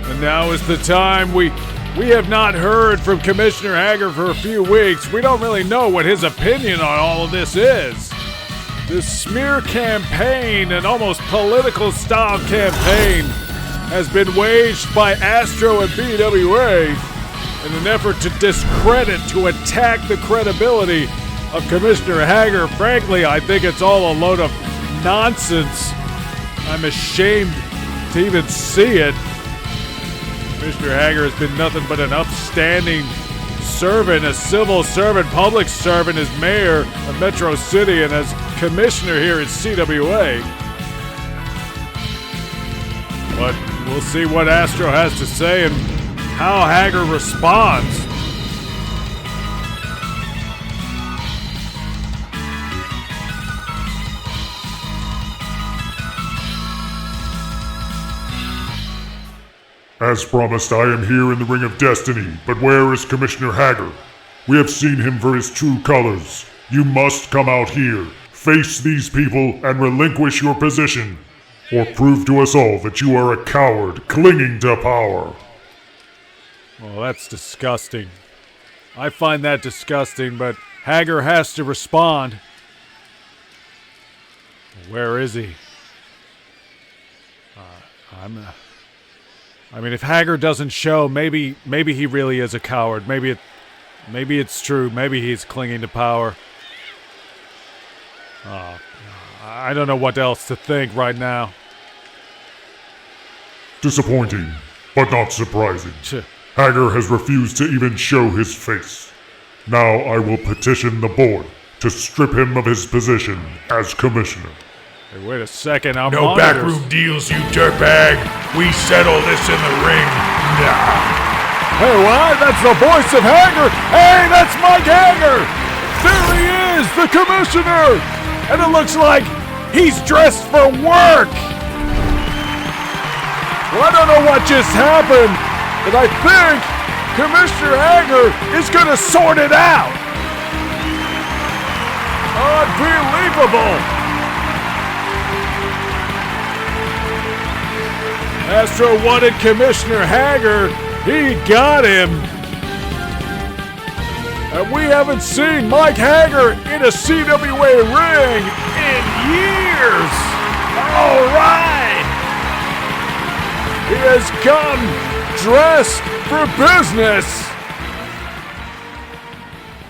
And now is the time. We have not heard from Commissioner Haggar for a few weeks. We don't really know what his opinion on all of this is. This smear campaign, an almost political style campaign, has been waged by Astro and BWA in an effort to discredit, to attack the credibility of Commissioner Haggar. Frankly, I think it's all a load of nonsense. I'm ashamed to even see it. Commissioner Haggar has been nothing but an upstanding servant, a civil servant, public servant as mayor of Metro City and as commissioner here at CWA. But we'll see what Astro has to say and how Haggar responds. As promised, I am here in the Ring of Destiny, but where is Commissioner Haggar? We have seen him for his true colors. You must come out here, face these people, and relinquish your position, or prove to us all that you are a coward clinging to power. Well, that's disgusting. I find that disgusting, but Haggar has to respond. Where is he? I mean, if Haggar doesn't show, maybe he really is a coward. Maybe it's true. Maybe he's clinging to power. I don't know what else to think right now. Disappointing, but not surprising. Haggar has refused to even show his face. Now I will petition the board to strip him of his position as commissioner. Hey, wait a second, our No monitors. backroom deals, you dirtbag. We settle this in the ring now. Hey, what? That's the voice of Haggar. Hey, that's Mike Haggar. There he is, the commissioner. And it looks like he's dressed for work. Well, I don't know what just happened, but I think Commissioner Haggar is going to sort it out. Unbelievable. Astro wanted Commissioner Haggar. He got him. And we haven't seen Mike Haggar in a CWA ring in years. All right. He has come dressed for business.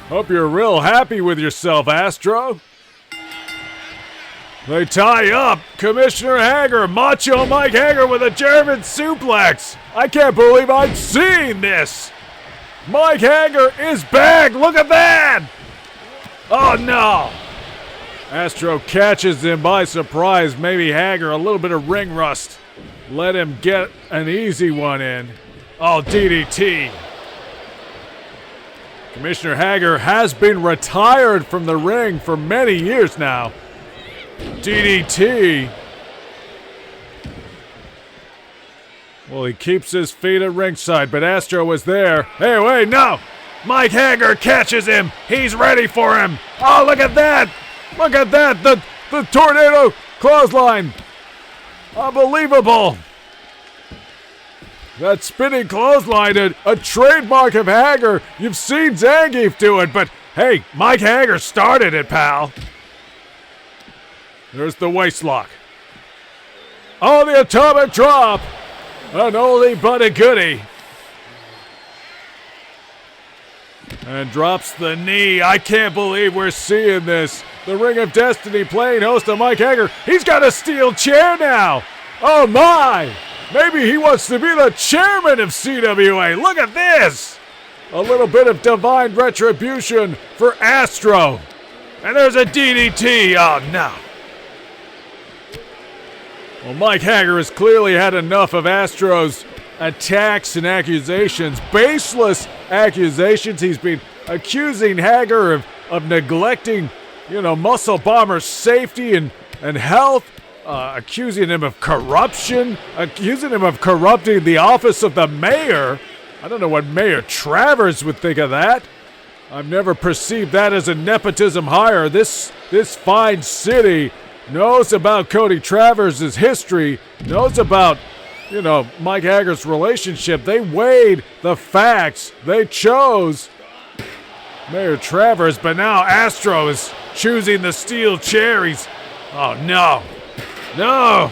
Hope you're real happy with yourself, Astro. They tie up Commissioner Haggar, Macho Mike Haggar with a German suplex. I can't believe I've seen this. Mike Haggar is back. Look at that. Oh, no. Astro catches him by surprise. Maybe Haggar, a little bit of ring rust. Let him get an easy one in. Oh, DDT. Commissioner Haggar has been retired from the ring for many years now. DDT. Well, he keeps his feet at ringside, but Astro was there. Hey, wait, no! Mike Haggar catches him. He's ready for him. Oh, look at that! Look at that! The tornado clothesline. Unbelievable. That spinning clothesline, a trademark of Haggar. You've seen Zangief do it, but hey, Mike Haggar started it, pal. There's the waistlock. Oh, the atomic drop. An oldie but a goodie. And drops the knee. I can't believe we're seeing this. The Ring of Destiny playing host of Mike Haggar. He's got a steel chair now. Oh my! Maybe he wants to be the chairman of CWA. Look at this! A little bit of divine retribution for Astro. And there's a DDT. Oh no. Well, Mike Haggar has clearly had enough of Astro's attacks and accusations. Baseless accusations. He's been accusing Haggar of neglecting, Muscle Bomber's safety and health. Accusing him of corruption. Accusing him of corrupting the office of the mayor. I don't know what Mayor Travers would think of that. I've never perceived that as a nepotism hire. This fine city knows about Cody Travers' history, knows about, Mike Haggar's relationship. They weighed the facts. They chose Mayor Travers, but now Astro is choosing the steel chair. Oh, no. No.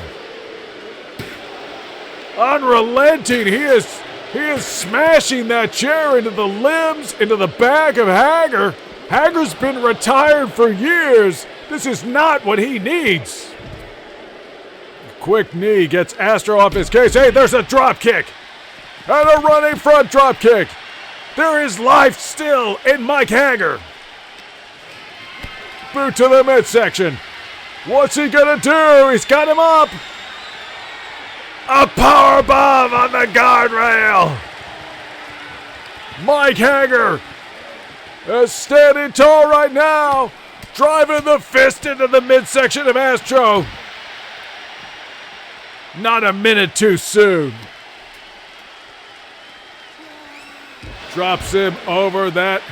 Unrelenting. He is smashing that chair into the limbs, into the back of Haggar. Haggar's been retired for years. This is not what he needs. Quick knee gets Astro off his case. Hey, there's a drop kick. And a running front drop kick. There is life still in Mike Haggar. Boot to the midsection. What's he gonna do? He's got him up. A powerbomb on the guardrail. Mike Haggar is standing tall right now, driving the fist into the midsection of Astro. Not a minute too soon. Drops him over that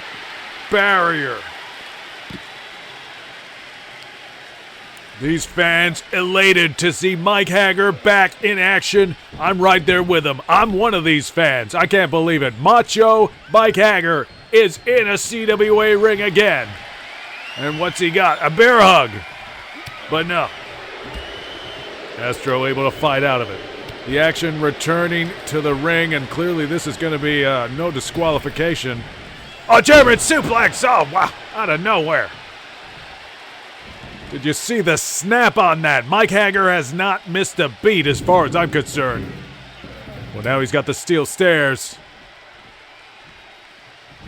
barrier. These fans elated to see Mike Haggar back in action. I'm right there with him. I'm one of these fans. I can't believe it. Macho Mike Haggar is in a CWA ring again. And what's he got? A bear hug. But no. Astro able to fight out of it. The action returning to the ring, and clearly this is going to be no disqualification. Oh, German suplex! Oh, wow, out of nowhere. Did you see the snap on that? Mike Haggar has not missed a beat as far as I'm concerned. Well, now he's got the steel stairs.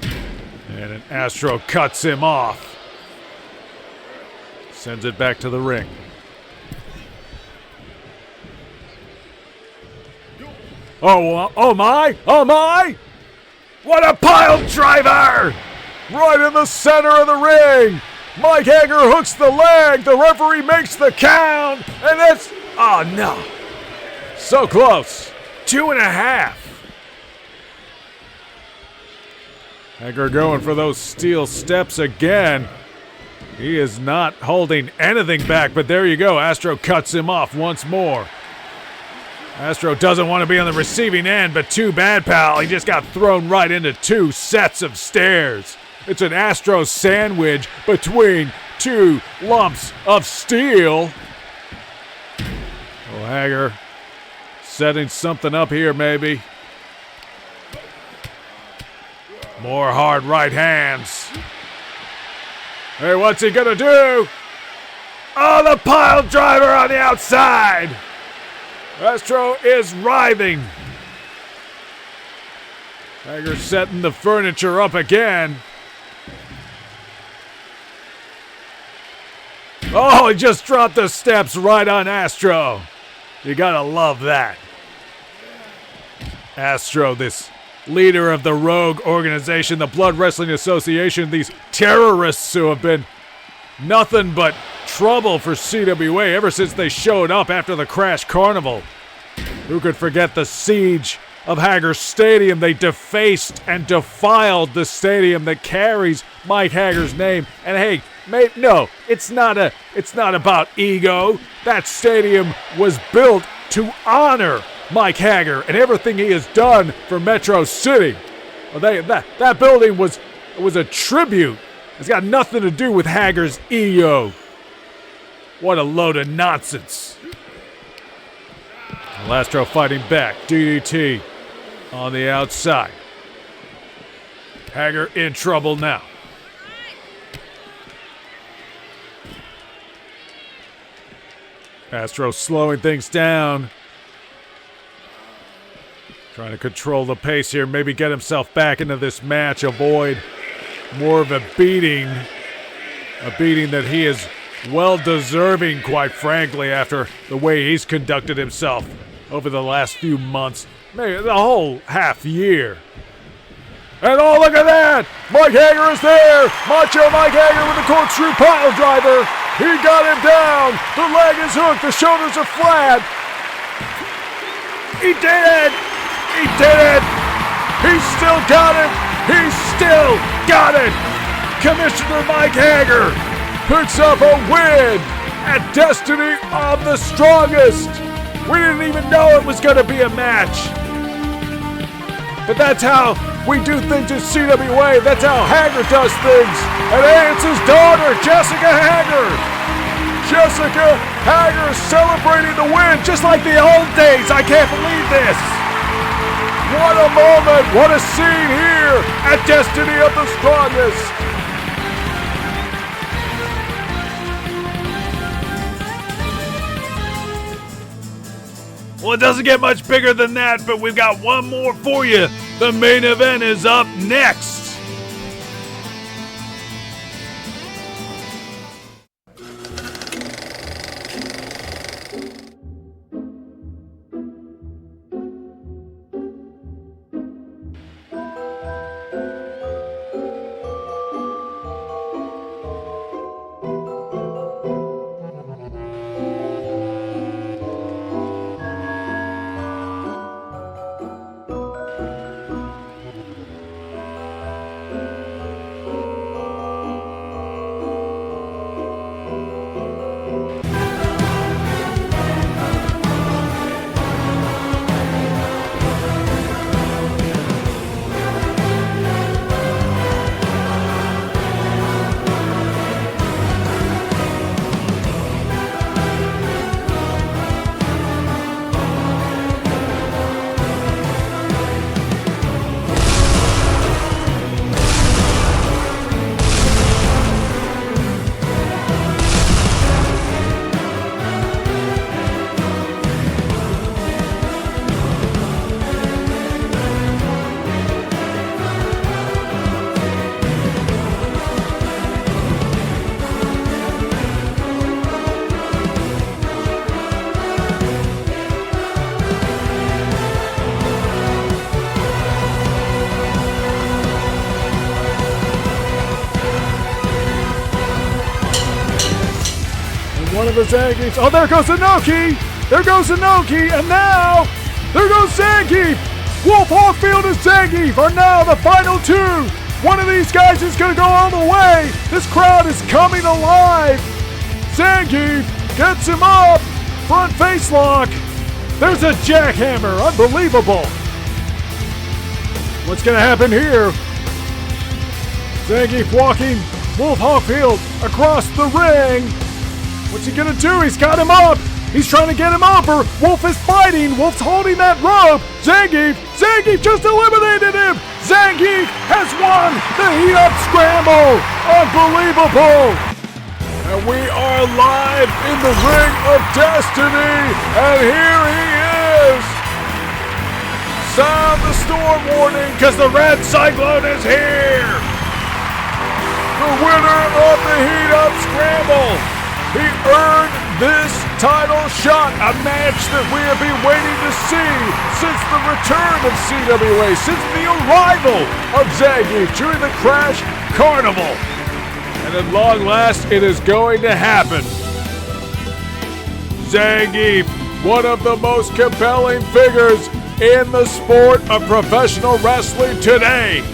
And an Astro cuts him off. Sends it back to the ring. Oh my! What a pile driver! Right in the center of the ring! Mike Haggar hooks the leg, the referee makes the count, and that's, oh no. So close. 2.5. Haggar going for those steel steps again. He is not holding anything back, but there you go. Astro cuts him off once more. Astro doesn't want to be on the receiving end, but too bad, pal. He just got thrown right into 2 sets of stairs. It's an Astro sandwich between 2 lumps of steel. Oh, Haggar setting something up here, maybe. More hard right hands. Hey, what's he gonna do? Oh, the pile driver on the outside. Astro is writhing. Haggar setting the furniture up again. Oh, he just dropped the steps right on Astro. You gotta love that. Astro, this leader of the rogue organization, the Blood Wrestling Association, these terrorists who have been nothing but trouble for CWA ever since they showed up after the Crash Carnival. Who could forget the siege of Haggar Stadium? They defaced and defiled the stadium that carries Mike Haggar's name. And hey, mate, no, it's not about ego. That stadium was built to honor Mike Haggar and everything he has done for Metro City. That building was a tribute. It's got nothing to do with Haggar's ego. What a load of nonsense. Astro fighting back. DDT on the outside. Haggar in trouble now. Astro slowing things down. Trying to control the pace here. Maybe get himself back into this match. Avoid more of a beating. A beating that he is well deserving, quite frankly, after the way he's conducted himself over the last few months, maybe the whole half year. And oh, look at that! Mike Haggar is there! Macho Mike Haggar with the corkscrew pile driver! He got him down! The leg is hooked, the shoulders are flat! He did it! He did it! He still got it! He still got it! Commissioner Mike Haggar picks up a win at Destiny of the Strongest! We didn't even know it was going to be a match. But that's how we do things at CWA. That's how Haggar does things. And hey, it's his daughter, Jessica Haggar. Jessica Haggar celebrating the win just like the old days. I can't believe this. What a moment. What a scene here at Destiny of the Strongest. Well, it doesn't get much bigger than that, but we've got one more for you. The main event is up next. One of the Zangiefs. Oh, there goes Inoki! There goes Inoki! And now, there goes Zangief! Wolf Hawkfield and Zangief are now the final two! One of these guys is going to go all the way! This crowd is coming alive! Zangief gets him up! Front face lock! There's a jackhammer! Unbelievable! What's going to happen here? Zangief walking Wolf Hawkfield across the ring! What's he gonna do? He's got him up! He's trying to get him over! Wolf is fighting! Wolf's holding that rope! Zangief just eliminated him! Zangief has won the Heat Up Scramble! Unbelievable! And we are live in the Ring of Destiny! And here he is! Sound the storm warning, because the Red Cyclone is here! The winner of the Heat Up Scramble! He earned this title shot. A match that we have been waiting to see since the return of CWA, since the arrival of Zangief during the Crash Carnival. And at long last, it is going to happen. Zangief, one of the most compelling figures in the sport of professional wrestling today.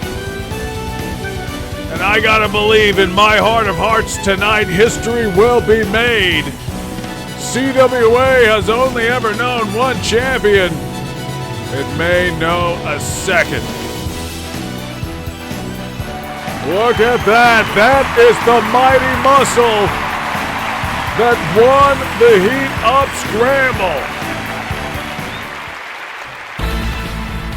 And I gotta believe in my heart of hearts tonight, history will be made. CWA has only ever known one champion. It may know a second. Look at that. That is the mighty muscle that won the heat-up scramble.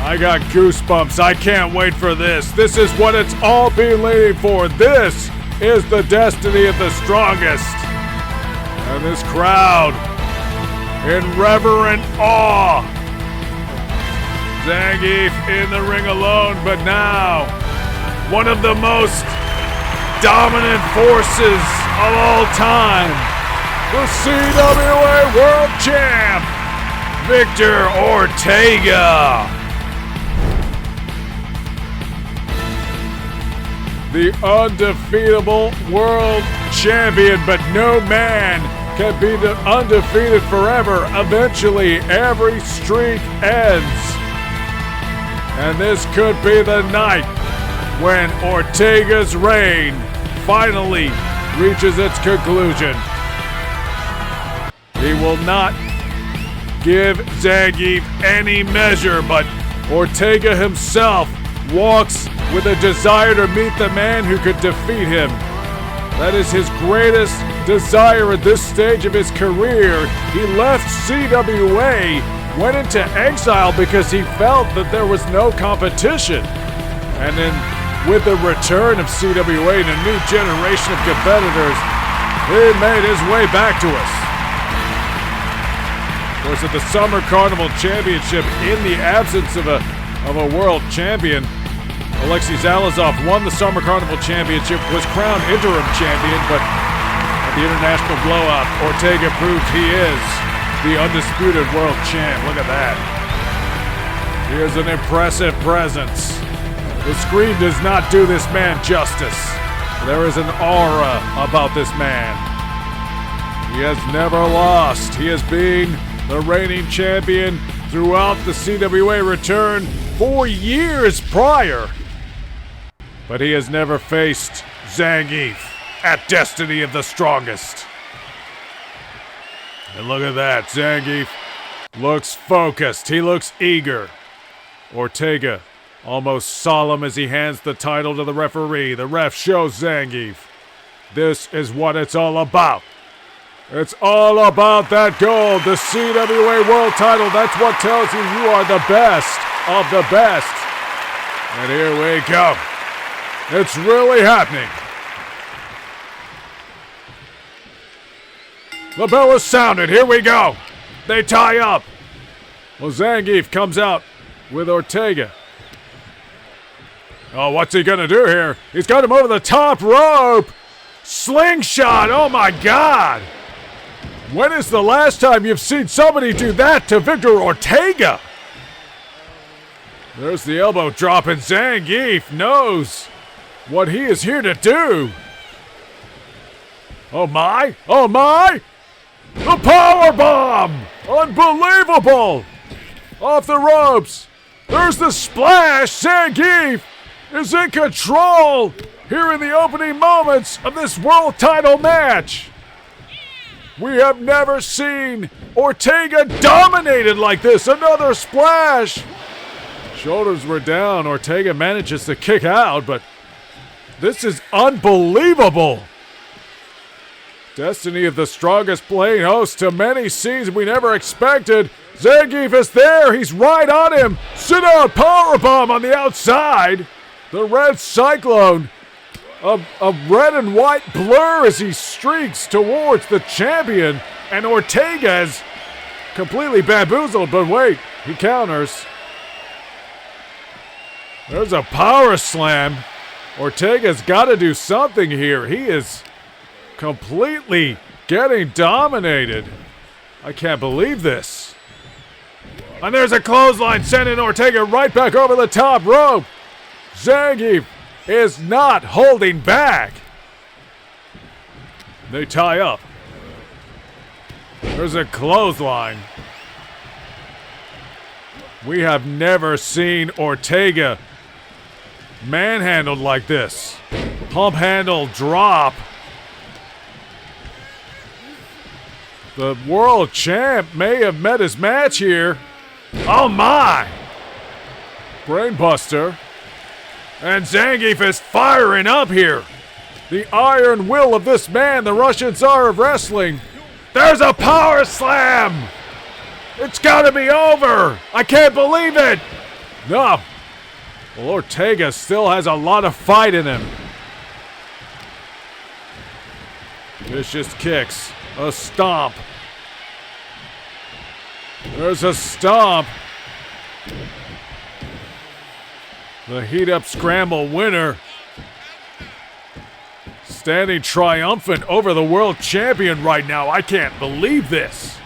I got goosebumps. I can't wait for this. This is what it's all been waiting for. This is the destiny of the strongest. And this crowd in reverent awe. Zangief in the ring alone, but now one of the most dominant forces of all time. The CWA World Champ, Victor Ortega. The undefeatable world champion, but no man can be undefeated forever. Eventually, every streak ends. And this could be the night when Ortega's reign finally reaches its conclusion. He will not give Zangief any measure, but Ortega himself walks with a desire to meet the man who could defeat him. That is his greatest desire at this stage of his career. He left CWA, went into exile because he felt that there was no competition. And then with the return of CWA and a new generation of competitors, he made his way back to us. Of course, at the Summer Carnival Championship, in the absence of a world champion, Alexei Zalazov won the Summer Carnival Championship, was crowned interim champion, but at the international blowout, Ortega proved he is the undisputed world champ. Look at that. He is an impressive presence. The screen does not do this man justice. There is an aura about this man. He has never lost. He has been the reigning champion throughout the CWA return 4 years prior. But he has never faced Zangief at Destiny of the Strongest. And look at that, Zangief looks focused, he looks eager. Ortega, almost solemn as he hands the title to the referee. The ref shows Zangief. This is what it's all about. It's all about that gold, the CWA World title. That's what tells you you are the best of the best. And here we go. It's really happening. The bell is sounded. Here we go. They tie up. Well, Zangief comes out with Ortega. Oh, what's he gonna do here? He's got him over the top rope. Slingshot. Oh my God. When is the last time you've seen somebody do that to Victor Ortega? There's the elbow drop, and Zangief knows what he is here to do. Oh my! Oh my! The power bomb! Unbelievable! Off the ropes. There's the splash. Zangief is in control here in the opening moments of this world title match. We have never seen Ortega dominated like this. Another splash. Shoulders were down. Ortega manages to kick out, but this is unbelievable. Destiny of the Strongest playing host to many scenes we never expected. Zangief is there. He's right on him. Sit down powerbomb on the outside. The Red Cyclone. A red and white blur as he streaks towards the champion. And Ortega is completely bamboozled, but wait, he counters. There's a power slam. Ortega's got to do something here. He is completely getting dominated. I can't believe this. And there's a clothesline sending Ortega right back over the top rope. Zangief is not holding back. They tie up. There's a clothesline. We have never seen Ortega manhandled like this. Pump handle drop. The world champ may have met his match here. Oh my! Brainbuster. And Zangief is firing up here. The iron will of this man, the Russian Tsar of Wrestling. There's a power slam! It's gotta be over! I can't believe it! No. Well, Ortega still has a lot of fight in him. Vicious kicks. A stomp. There's a stomp. The heat-up scramble winner. Standing triumphant over the world champion right now. I can't believe this.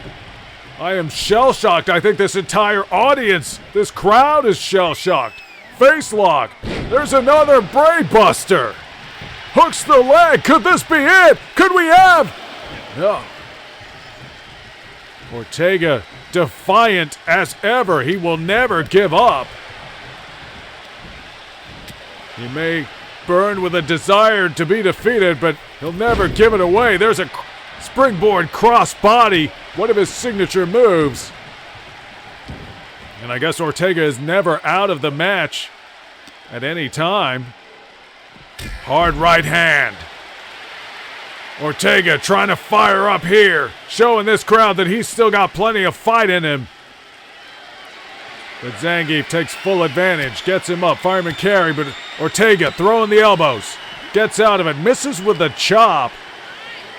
I am shell-shocked. I think this entire audience, this crowd is shell-shocked. Face lock. There's another brainbuster. Hooks the leg. Could this be it? Could we have? No. Ortega, defiant as ever. He will never give up. He may burn with a desire to be defeated, but he'll never give it away. There's a springboard crossbody, one of his signature moves. And I guess Ortega is never out of the match at any time. Hard right hand. Ortega trying to fire up here, showing this crowd that he's still got plenty of fight in him. But Zangief takes full advantage, gets him up, fireman carry, but Ortega throwing the elbows, gets out of it, misses with the chop.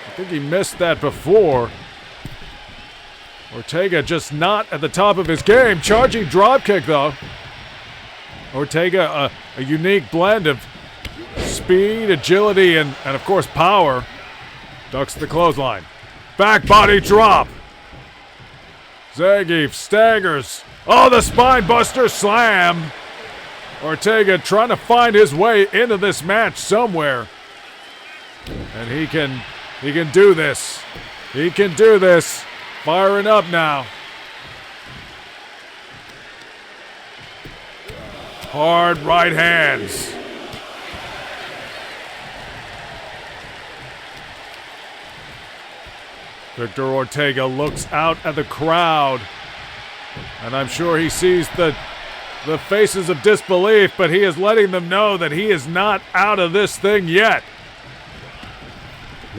I think he missed that before. Ortega just not at the top of his game. Charging dropkick though. Ortega, a unique blend of speed, agility, and of course power. Ducks the clothesline. Back body drop. Zangief staggers. Oh, the spine buster slam. Ortega trying to find his way into this match somewhere. And he can do this. He can do this. Firing up now. Hard right hands. Victor Ortega looks out at the crowd, and I'm sure he sees the faces of disbelief, but he is letting them know that he is not out of this thing yet.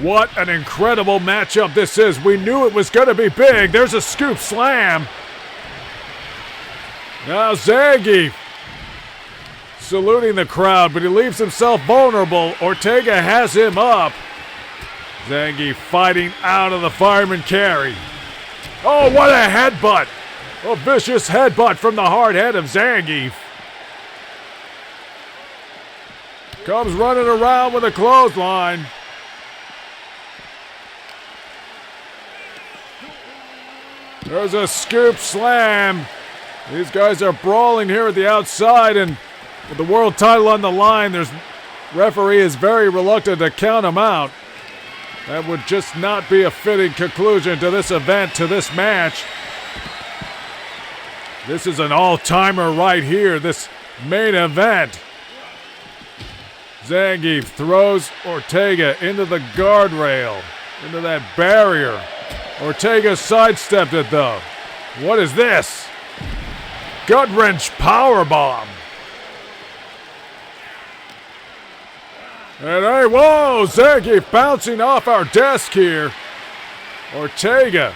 What an incredible matchup this is. We knew it was going to be big. There's a scoop slam. Now Zangief saluting the crowd, but he leaves himself vulnerable. Ortega has him up. Zangief fighting out of the fireman carry. Oh, what a headbutt. A vicious headbutt from the hard head of Zangief. Comes running around with a clothesline. There's a scoop slam. These guys are brawling here at the outside, and with the world title on the line, referee is very reluctant to count him out. That would just not be a fitting conclusion to this event, to this match. This is an all-timer right here, this main event. Zangief throws Ortega into the guardrail, into that barrier. Ortega sidestepped it though. What is this? Gut-wrench powerbomb. And hey, whoa, Zangief bouncing off our desk here. Ortega.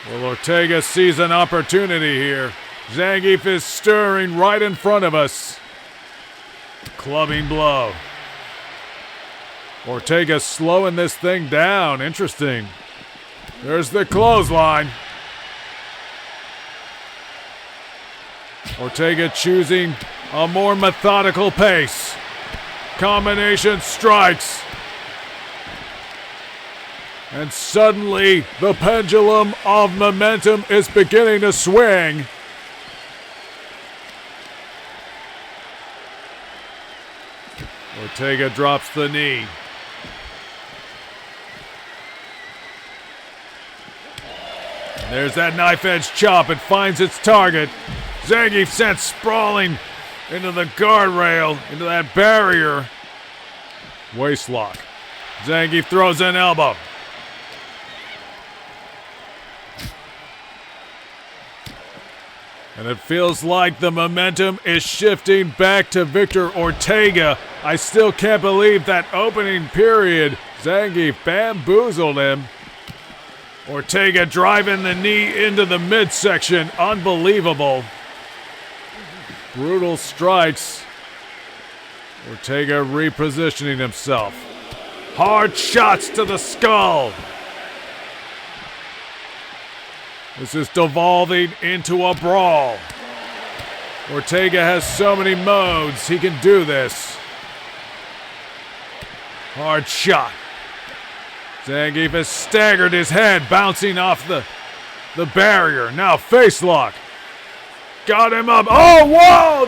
Well, Ortega sees an opportunity here. Zangief is stirring right in front of us. Clubbing blow. Ortega slowing this thing down. Interesting. There's the clothesline. Ortega choosing a more methodical pace. Combination strikes. And suddenly, the pendulum of momentum is beginning to swing. Ortega drops the knee. And there's that knife-edge chop. It finds its target. Zangief sent sprawling into the guardrail, into that barrier. Waistlock. Zangief throws an elbow. And it feels like the momentum is shifting back to Victor Ortega. I still can't believe that opening period, Zangief bamboozled him. Ortega driving the knee into the midsection. Unbelievable. Brutal strikes. Ortega repositioning himself. Hard shots to the skull. This is devolving into a brawl. Ortega has so many modes. He can do this. Hard shot. Zangief has staggered his head, bouncing off the barrier. Now face lock. Got him up. Oh, whoa!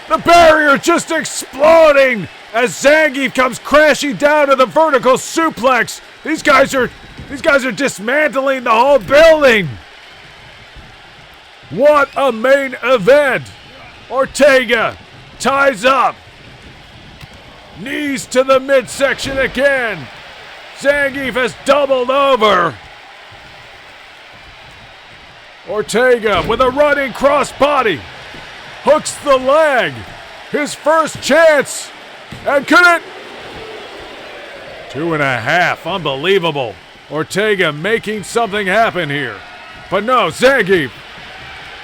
The barrier just exploding as Zangief comes crashing down to the vertical suplex. These guys are dismantling the whole building. What a main event. Ortega ties up. Knees to the midsection again. Zangief has doubled over. Ortega with a running crossbody. Hooks the leg. His first chance. And could it? 2.5. Unbelievable. Ortega making something happen here. But no, Zangief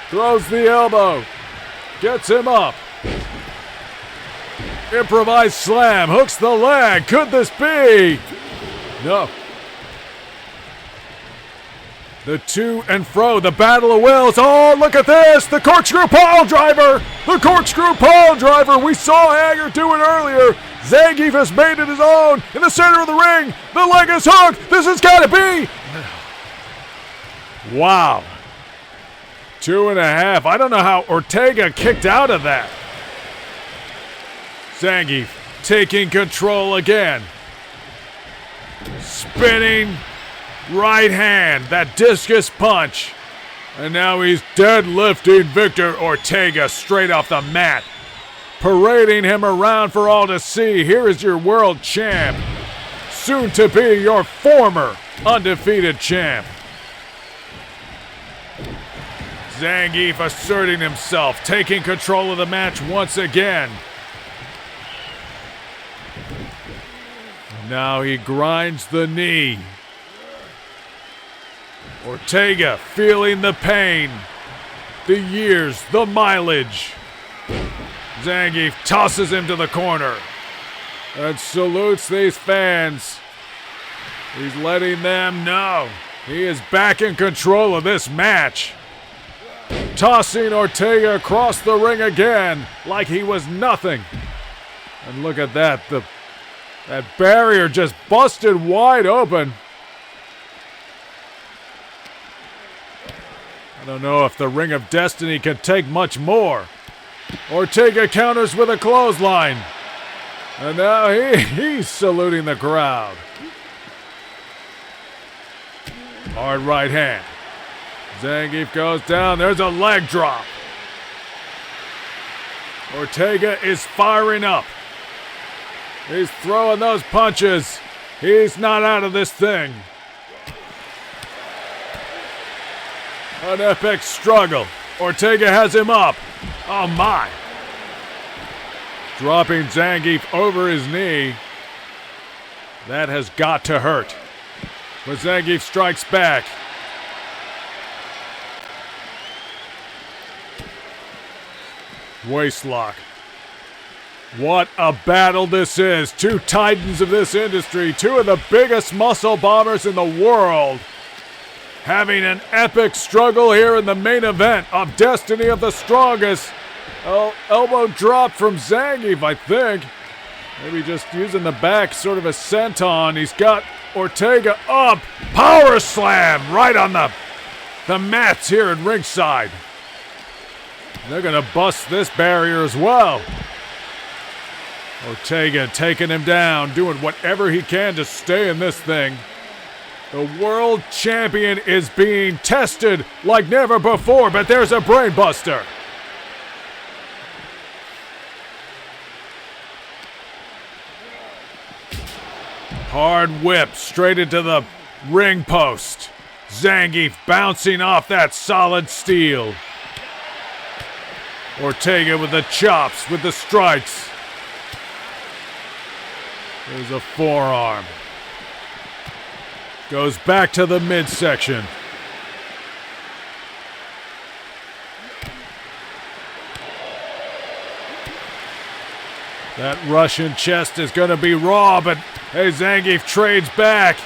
throws the elbow. Gets him up. Improvised slam. Hooks the leg. Could this be? No. The to and fro, the battle of wills. Oh, look at this! The corkscrew pile driver! The corkscrew pile driver! We saw Haggar do it earlier. Zangief has made it his own in the center of the ring. The leg is hooked. This has got to be. Wow. 2.5. I don't know how Ortega kicked out of that. Zangief taking control again. Spinning right hand, that discus punch. And now he's deadlifting Victor Ortega straight off the mat. Parading him around for all to see. Here is your world champ. Soon to be your former undefeated champ. Zangief asserting himself, taking control of the match once again. Now he grinds the knee. Ortega feeling the pain, the years, the mileage. Zangief tosses him to the corner and salutes these fans. He's letting them know he is back in control of this match. Tossing Ortega across the ring again like he was nothing. And look at that, that barrier just busted wide open. I don't know if the Ring of Destiny can take much more. Ortega counters with a clothesline. And now he's saluting the crowd. Hard right hand. Zangief goes down. There's a leg drop. Ortega is firing up. He's throwing those punches. He's not out of this thing. An epic struggle. Ortega has him up. Oh my. Dropping Zangief over his knee. That has got to hurt. But Zangief strikes back. Waistlock. What a battle this is. Two titans of this industry. Two of the biggest muscle bombers in the world. Having an epic struggle here in the main event of Destiny of the Strongest. Elbow drop from Zangief, I think. Maybe just using the back, sort of a senton. He's got Ortega up. Power slam right on the mats here at ringside. They're going to bust this barrier as well. Ortega taking him down, doing whatever he can to stay in this thing. The world champion is being tested like never before, but there's a brainbuster. Hard whip straight into the ring post. Zangief bouncing off that solid steel. Ortega with the chops, with the strikes. There's a forearm. Goes back to the midsection. That Russian chest is going to be raw, but hey, Zangief trades back.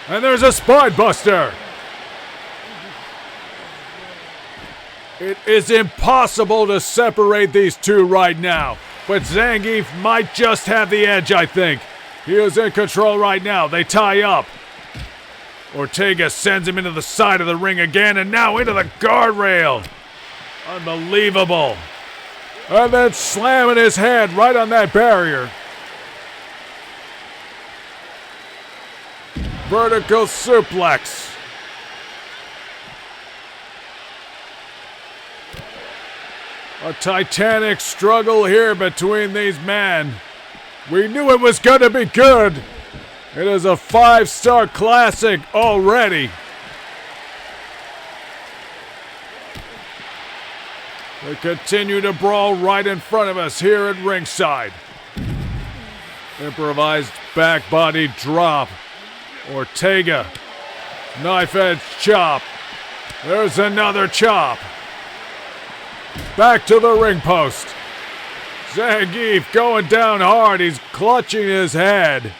And there's a spine buster. It is impossible to separate these two right now, but Zangief might just have the edge, I think. He is in control right now. They tie up. Ortega sends him into the side of the ring again, and now into the guardrail. Unbelievable. And then slamming his head right on that barrier. Vertical suplex. A titanic struggle here between these men. We knew it was going to be good. It is a 5-star classic already. They continue to brawl right in front of us here at ringside. Improvised back body drop. Ortega. Knife edge chop. There's another chop. Back to the ring post. Zangief going down hard. He's clutching his head.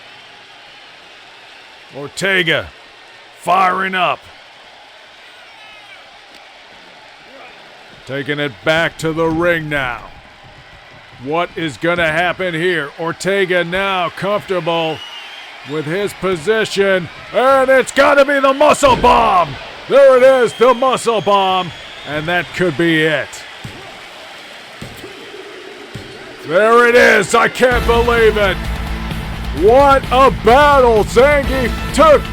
Ortega firing up. Taking it back to the ring now. What is going to happen here? Ortega now comfortable with his position. And it's got to be the muscle bomb. There it is, the muscle bomb. And that could be it. There it is. I can't believe it. What a battle. Zangief took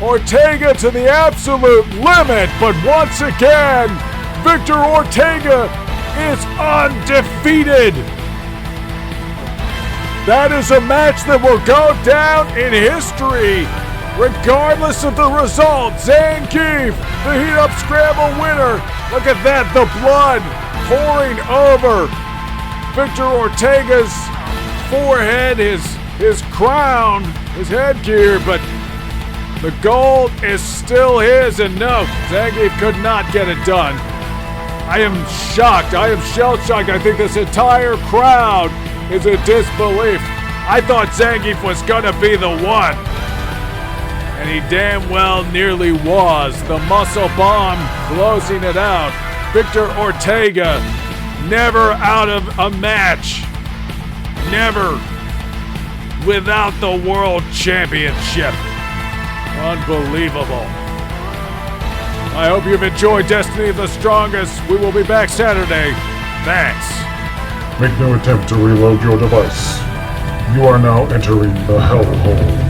Ortega to the absolute limit. But once again, Victor Ortega is undefeated. That is a match that will go down in history. Regardless of the result, Zangief, the heat-up scramble winner. Look at that, the blood pouring over Victor Ortega's forehead, his crown, his headgear, but the gold is still his, and no, Zangief could not get it done. I am shocked. I am shell-shocked. I think this entire crowd is in disbelief. I thought Zangief was gonna be the one, and he damn well nearly was. The muscle bomb closing it out. Victor Ortega never out of a match. Never without the World Championship. Unbelievable. I hope you've enjoyed Destiny of the Strongest. We will be back Saturday. Thanks. Make no attempt to reload your device. You are now entering the hellhole.